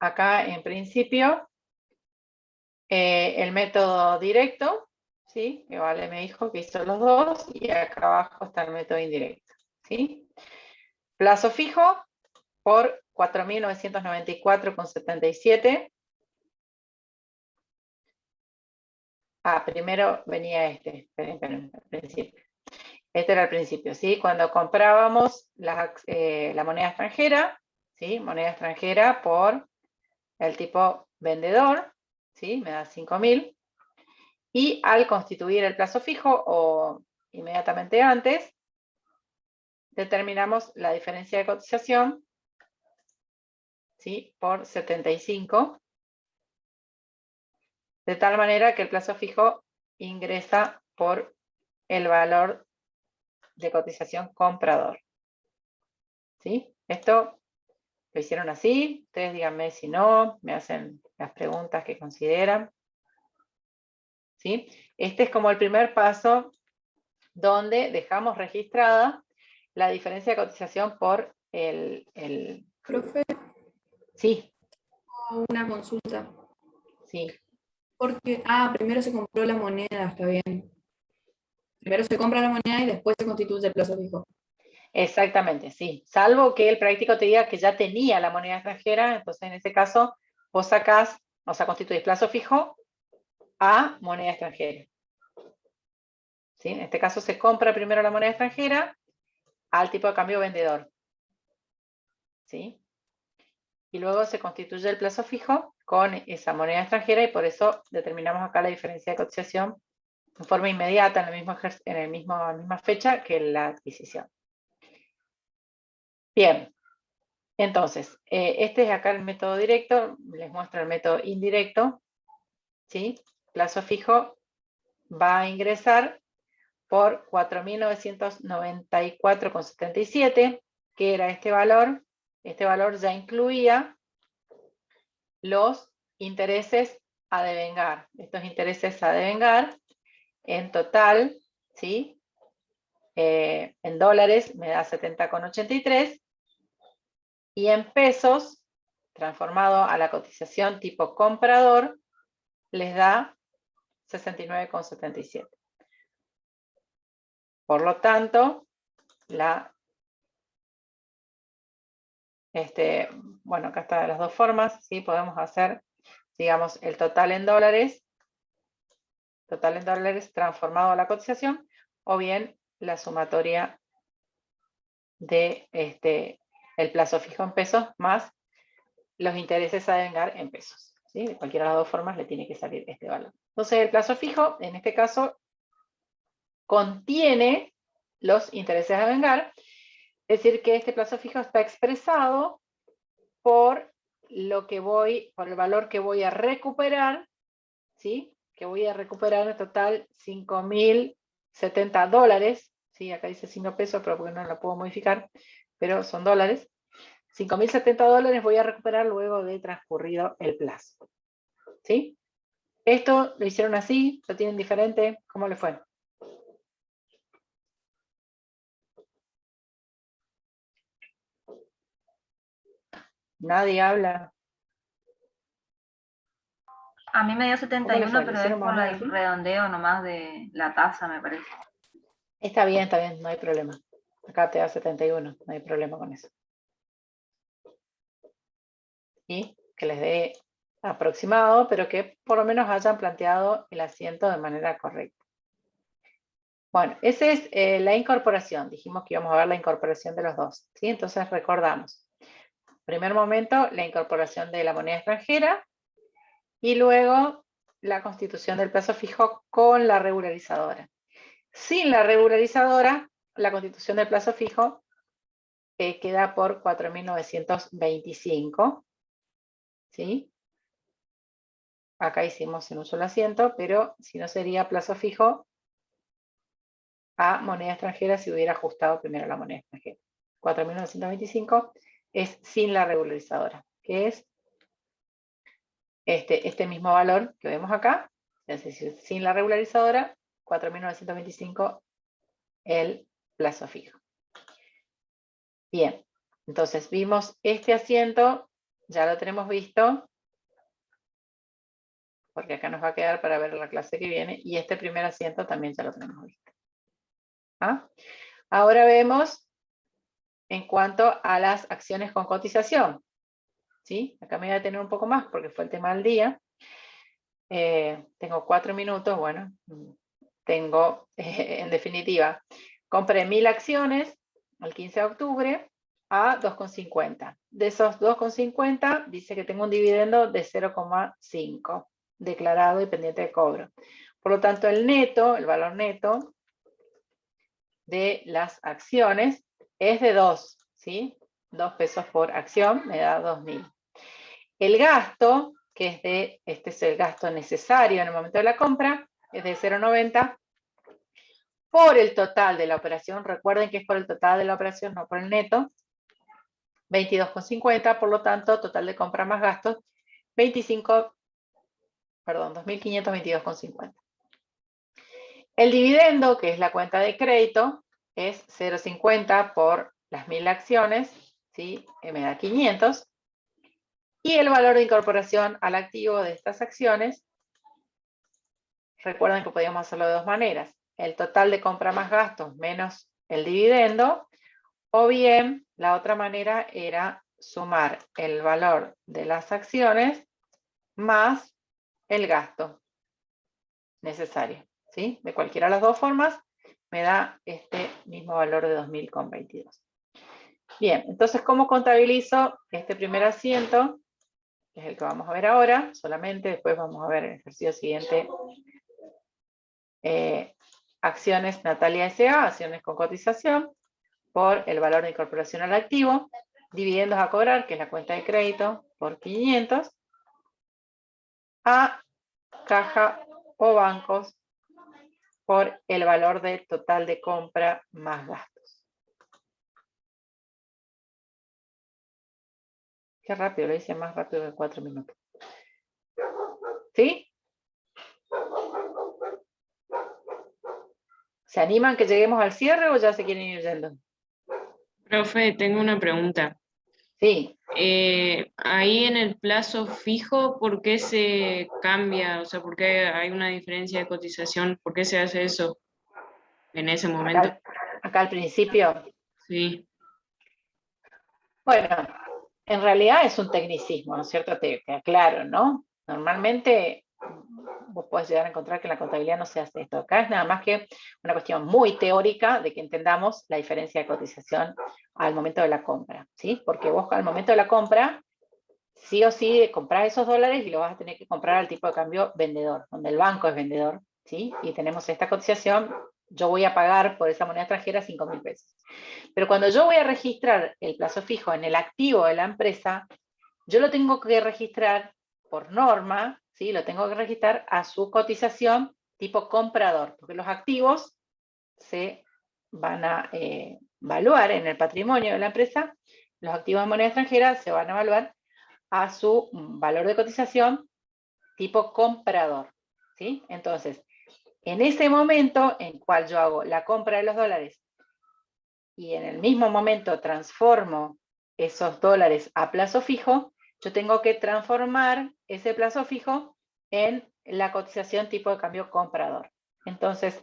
acá en principio el método directo, ¿sí? Que Vale me dijo que hizo los dos, y acá abajo está el método indirecto, ¿sí? Plazo fijo por 4.994,77. Primero venía esperen, al principio. Este era el principio, ¿sí? Cuando comprábamos la moneda extranjera, ¿sí? Moneda extranjera por el tipo vendedor, ¿sí? Me da 5.000. Y al constituir el plazo fijo o inmediatamente antes, determinamos la diferencia de cotización, ¿sí? Por 75, de tal manera que el plazo fijo ingresa por el valor de cotización comprador, ¿sí? Esto lo hicieron así. Ustedes díganme si no, me hacen las preguntas que consideran, ¿sí? Este es como el primer paso donde dejamos registrada la diferencia de cotización por el... Profe, Sí, una consulta. sí. Porque, primero se compró la moneda, está bien. Primero se compra la moneda y después se constituye el plazo fijo. Exactamente, sí. Salvo que el práctico te diga que ya tenía la moneda extranjera, entonces en ese caso vos sacás, o sea, constituís plazo fijo a moneda extranjera. ¿Sí? En este caso se compra primero la moneda extranjera al tipo de cambio vendedor, ¿sí? Y luego se constituye el plazo fijo con esa moneda extranjera, y por eso determinamos acá la diferencia de cotización en forma inmediata, en la misma fecha que la adquisición. Bien, entonces, este es acá el método directo, les muestro el método indirecto, ¿sí? Plazo fijo va a ingresar por 4.994,77, que era este valor ya incluía los intereses a devengar. Estos intereses a devengar, en total, ¿sí? En dólares me da 70,83, y en pesos, transformado a la cotización tipo comprador, les da 69,77. Por lo tanto, bueno, acá está de las dos formas, ¿sí? Podemos hacer, digamos, el total en dólares transformado a la cotización, o bien la sumatoria de el plazo fijo en pesos más los intereses a devengar en pesos, ¿sí? De cualquiera de las dos formas le tiene que salir este valor. Entonces el plazo fijo, en este caso, contiene los intereses a devengar, es decir, que este plazo fijo está expresado por el valor que voy a recuperar, ¿sí? Que voy a recuperar en total 5.070 dólares, ¿sí? Acá dice 5 pesos, pero porque no lo puedo modificar, pero son dólares. 5.070 dólares voy a recuperar luego de transcurrido el plazo, ¿sí? Esto lo hicieron así, lo tienen diferente, ¿cómo le fue? Nadie habla. A mí me dio ¿Cómo le 71, fue? ¿Lo pero es hicieron por más o menos el así? redondeo nomás de la tasa, me parece. Está bien, no hay problema. Acá te da 71, no hay problema con eso. ¿Sí? Que les dé aproximado, pero que por lo menos hayan planteado el asiento de manera correcta. Bueno, esa es la incorporación. Dijimos que íbamos a ver la incorporación de los dos, ¿sí? Entonces recordamos. Primer momento, la incorporación de la moneda extranjera y luego la constitución del plazo fijo con la regularizadora. Sin la regularizadora, la constitución del plazo fijo queda por 4.925, ¿sí? Acá hicimos en un solo asiento, pero si no sería plazo fijo a moneda extranjera si hubiera ajustado primero la moneda extranjera. 4.925 es sin la regularizadora, que es este mismo valor que vemos acá, es decir, sin la regularizadora, 4.925 el plazo fijo. Bien, entonces vimos este asiento, ya lo tenemos visto, porque acá nos va a quedar para ver la clase que viene, y este primer asiento también ya lo tenemos visto. ¿Ah? Ahora vemos en cuanto a las acciones con cotización. ¿Sí? Acá me voy a detener un poco más porque fue el tema del día. Tengo 4 minutos, bueno, tengo, en definitiva, compré 1000 acciones el 15 de octubre a 2,50. De esos 2,50 dice que tengo un dividendo de 0,5 declarado y pendiente de cobro. Por lo tanto, el neto, el valor neto de las acciones es de 2, ¿sí? 2 pesos por acción me da 2.000. El gasto, que es este es el gasto necesario en el momento de la compra, es de 0,90 por el total de la operación. Recuerden que es por el total de la operación, no por el neto. 22,50, por lo tanto, total de compra más gastos, 2.522,50. El dividendo, que es la cuenta de crédito, es 0,50 por las 1000 acciones, ¿sí? Que me da 500. Y el valor de incorporación al activo de estas acciones, recuerden que podíamos hacerlo de dos maneras. El total de compra más gastos menos el dividendo, o bien la otra manera era sumar el valor de las acciones más el gasto necesario, ¿sí? De cualquiera de las dos formas me da este mismo valor de 2.000,22. Bien, entonces, ¿cómo contabilizo este primer asiento? Que es el que vamos a ver ahora, solamente después vamos a ver el ejercicio siguiente. Acciones Natalia S.A., acciones con cotización, por el valor de incorporación al activo, dividendos a cobrar, que es la cuenta de crédito, por 500, a caja o bancos, por el valor de total de compra más gastos. Qué rápido, lo hice más rápido de 4 minutos. ¿Sí? ¿Se animan que lleguemos al cierre o ya se quieren ir yendo? Profe, tengo una pregunta. Sí. Ahí en el plazo fijo, ¿por qué se cambia? O sea, ¿por qué hay una diferencia de cotización? ¿Por qué se hace eso en ese momento? Acá al principio. Sí. Bueno, en realidad es un tecnicismo, ¿no es cierto? Te aclaro, ¿no? Normalmente vos podés llegar a encontrar que en la contabilidad no se hace esto. Acá es nada más que una cuestión muy teórica de que entendamos la diferencia de cotización al momento de la compra, ¿sí? Porque vos al momento de la compra, sí o sí comprás esos dólares y lo vas a tener que comprar al tipo de cambio vendedor, donde el banco es vendedor, ¿sí? Y tenemos esta cotización, yo voy a pagar por esa moneda extranjera 5.000 pesos. Pero cuando yo voy a registrar el plazo fijo en el activo de la empresa, yo lo tengo que registrar por norma, ¿sí? Lo tengo que registrar a su cotización tipo comprador, porque los activos se van a evaluar en el patrimonio de la empresa, los activos de moneda extranjera se van a evaluar a su valor de cotización tipo comprador, ¿sí? Entonces, en ese momento en cual yo hago la compra de los dólares y en el mismo momento transformo esos dólares a plazo fijo, yo tengo que transformar ese plazo fijo en la cotización tipo de cambio comprador. Entonces,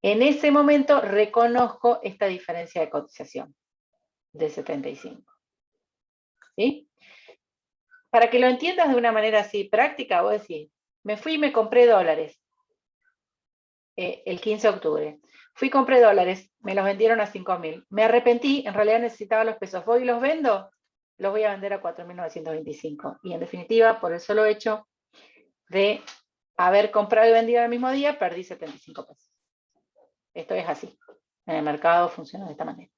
en ese momento reconozco esta diferencia de cotización de 75. ¿Sí? para que lo entiendas de una manera así práctica, vos decís, me fui y me compré dólares el 15 de octubre. Fui y compré dólares, me los vendieron a 5.000. Me arrepentí, en realidad necesitaba los pesos. Voy y los vendo, los voy a vender a 4.925. Y en definitiva, por el solo hecho de haber comprado y vendido el mismo día, perdí 75 pesos. Esto es así. En el mercado funciona de esta manera.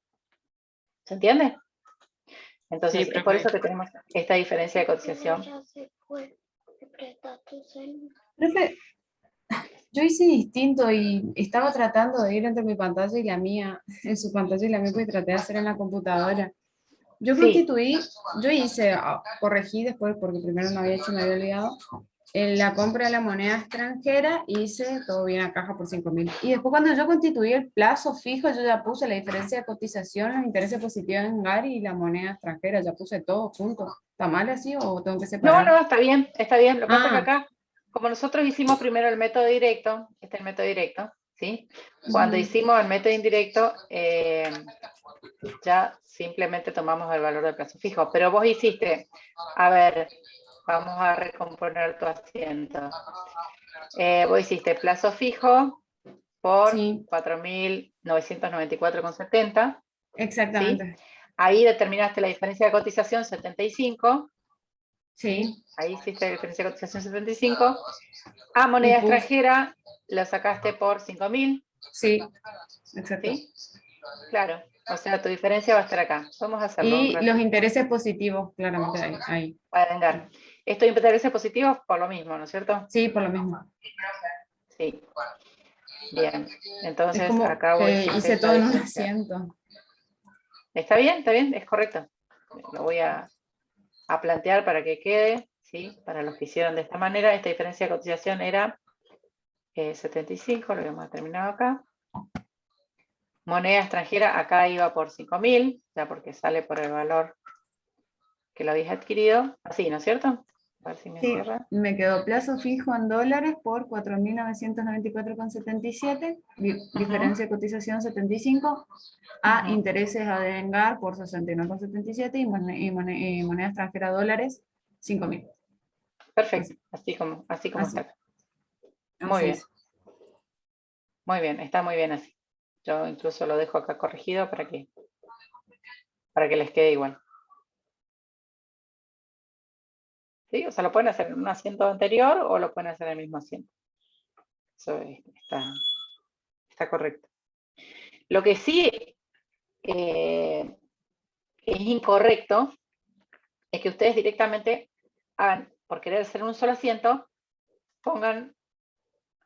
¿Se entiende? Entonces, Sí, es por profe. eso que tenemos esta diferencia de cotización. Profe, yo hice distinto y estaba tratando de ir entre mi pantalla y la mía, en su pantalla y la mía, y traté de hacer en la computadora. Yo Sí. constituí, yo hice, corregí después porque primero no había hecho, me había olvidado, en la compra de la moneda extranjera hice todo bien a caja por 5.000. Y después cuando yo constituí el plazo fijo, yo ya puse la diferencia de cotización, los intereses positivos en GARI y la moneda extranjera, ya puse todo junto. ¿Está mal así o tengo que No, separar? no, está bien, está bien. Lo que pasa es que Ah, acá, como nosotros hicimos primero el método directo, este es el método directo, ¿sí? Cuando hicimos el método indirecto, ya simplemente tomamos el valor del plazo fijo. Pero vos hiciste, a ver, vamos a recomponer tu asiento. Vos hiciste plazo fijo por sí, 4.994,70, ¿sí? exactamente. Ahí determinaste la diferencia de cotización 75. Sí, Ahí hiciste la diferencia de cotización 75. A y moneda puse, extranjera la sacaste por 5.000. sí, exacto. ¿Sí? Claro. O sea, tu diferencia va a estar acá. Vamos a hacerlo un Y rato los intereses positivos, claramente ahí. para vengar. Estos intereses positivos por lo mismo, ¿no es cierto? Sí, por lo mismo. Sí. Bien. Es Entonces, como acá vos que hiciste hice esta todo en un diferencia. asiento. Está bien, es correcto. Lo voy a plantear para que quede, ¿sí? Para los que hicieron de esta manera, esta diferencia de cotización era 75, lo habíamos terminado acá. Moneda extranjera, acá iba por 5.000, ya porque sale por el valor que lo habéis adquirido. Así, ¿no es cierto? A ver si me Sí, cierra. me quedó plazo fijo en dólares por 4.994,77, diferencia de cotización 75, a intereses a devengar por 69,77 y moneda extranjera dólares 5.000. Perfecto, Así, así como así, está. Muy así bien, es. muy bien, está muy bien así. Yo incluso lo dejo acá corregido para que les quede igual. ¿Sí? O sea, lo pueden hacer en un asiento anterior o lo pueden hacer en el mismo asiento. Eso está correcto. Lo que sí es incorrecto es que ustedes directamente hagan, por querer hacer un solo asiento, pongan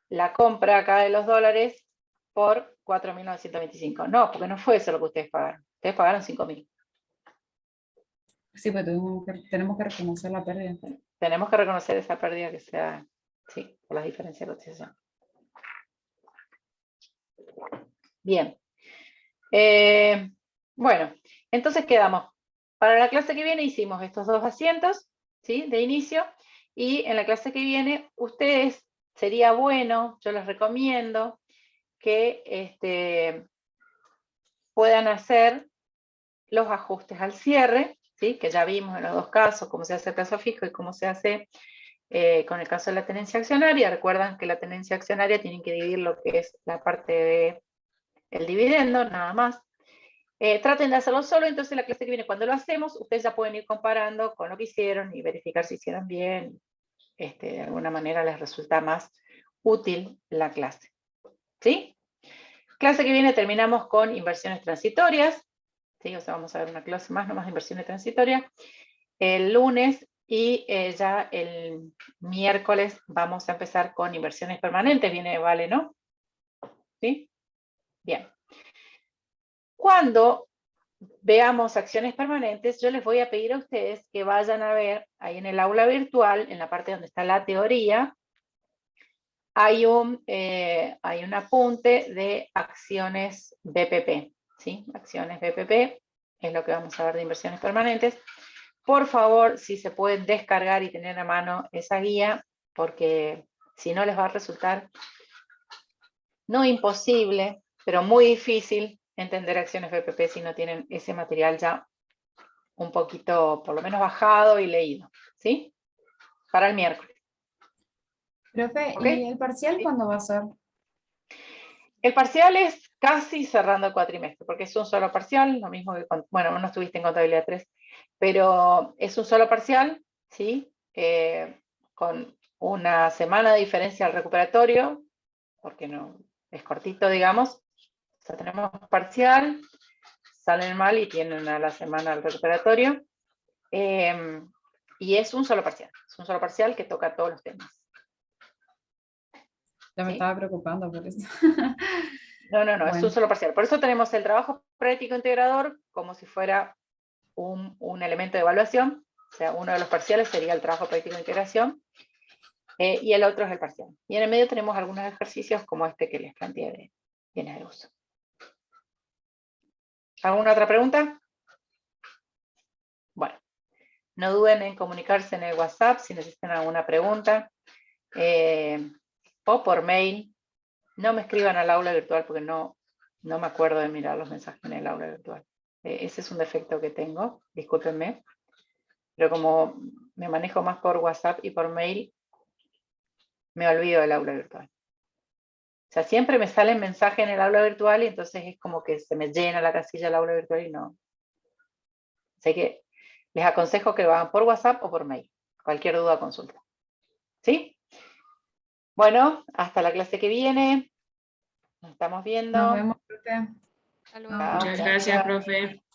la compra acá de los dólares por 4.925. No, porque no fue eso lo que ustedes pagaron. Ustedes pagaron 5.000. Sí, pues tenemos que reconocer la pérdida. Tenemos que reconocer esa pérdida que sea, sí, por las diferencias de cotización. Bien. Bueno, entonces quedamos. Para la clase que viene hicimos estos dos asientos, ¿sí? De inicio. Y en la clase que viene, ustedes, sería bueno, yo les recomiendo que puedan hacer los ajustes al cierre, ¿sí? Que ya vimos en los dos casos, cómo se hace el plazo fijo y cómo se hace con el caso de la tenencia accionaria. Recuerdan que la tenencia accionaria tienen que dividir lo que es la parte del dividendo, nada más. Traten de hacerlo solo, entonces la clase que viene, cuando lo hacemos, ustedes ya pueden ir comparando con lo que hicieron y verificar si hicieron bien. De alguna manera les resulta más útil la clase. ¿Sí? Clase que viene terminamos con inversiones transitorias. ¿Sí? O sea, vamos a ver una clase más, nomás de inversiones transitorias. El lunes y ya el miércoles vamos a empezar con inversiones permanentes. Viene Vale, ¿no? ¿Sí? Bien. Cuando veamos acciones permanentes, yo les voy a pedir a ustedes que vayan a ver ahí en el aula virtual, en la parte donde está la teoría, hay un apunte de acciones BPP, ¿sí? Acciones BPP es lo que vamos a ver de inversiones permanentes. Por favor, si se pueden descargar y tener a mano esa guía, porque si no les va a resultar no imposible, pero muy difícil entender acciones BPP si no tienen ese material ya un poquito, por lo menos bajado y leído, ¿sí? Para el miércoles. Profe, ¿Ok? ¿y el parcial cuándo va a ser? El parcial es casi cerrando el cuatrimestre, porque es un solo parcial, lo mismo que, bueno, no estuviste en contabilidad 3, pero es un solo parcial, ¿sí? Con una semana de diferencia al recuperatorio, porque no es cortito, digamos. O sea, tenemos parcial, salen mal y tienen a la semana el recuperatorio. Y es un solo parcial que toca todos los temas. Ya me ¿Sí? estaba preocupando por eso. No, es Bueno. un solo parcial. Por eso tenemos el trabajo práctico integrador como si fuera un elemento de evaluación. O sea, uno de los parciales sería el trabajo práctico de integración y el otro es el parcial. Y en el medio tenemos algunos ejercicios como este que les planteé de bienes de uso. ¿Alguna otra pregunta? Bueno, no duden en comunicarse en el WhatsApp si necesitan alguna pregunta o por mail. No me escriban al aula virtual porque no me acuerdo de mirar los mensajes en el aula virtual. Ese es un defecto que tengo, discúlpenme. Pero como me manejo más por WhatsApp y por mail, me olvido del aula virtual. O sea, siempre me salen mensajes en el aula virtual y entonces es como que se me llena la casilla del aula virtual y no. Así que les aconsejo que lo hagan por WhatsApp o por mail. Cualquier duda o consulta. ¿Sí? Bueno, hasta la clase que viene. Nos estamos viendo. Nos vemos, profe. Hasta luego. Chao, Muchas gracias, gracias. profe.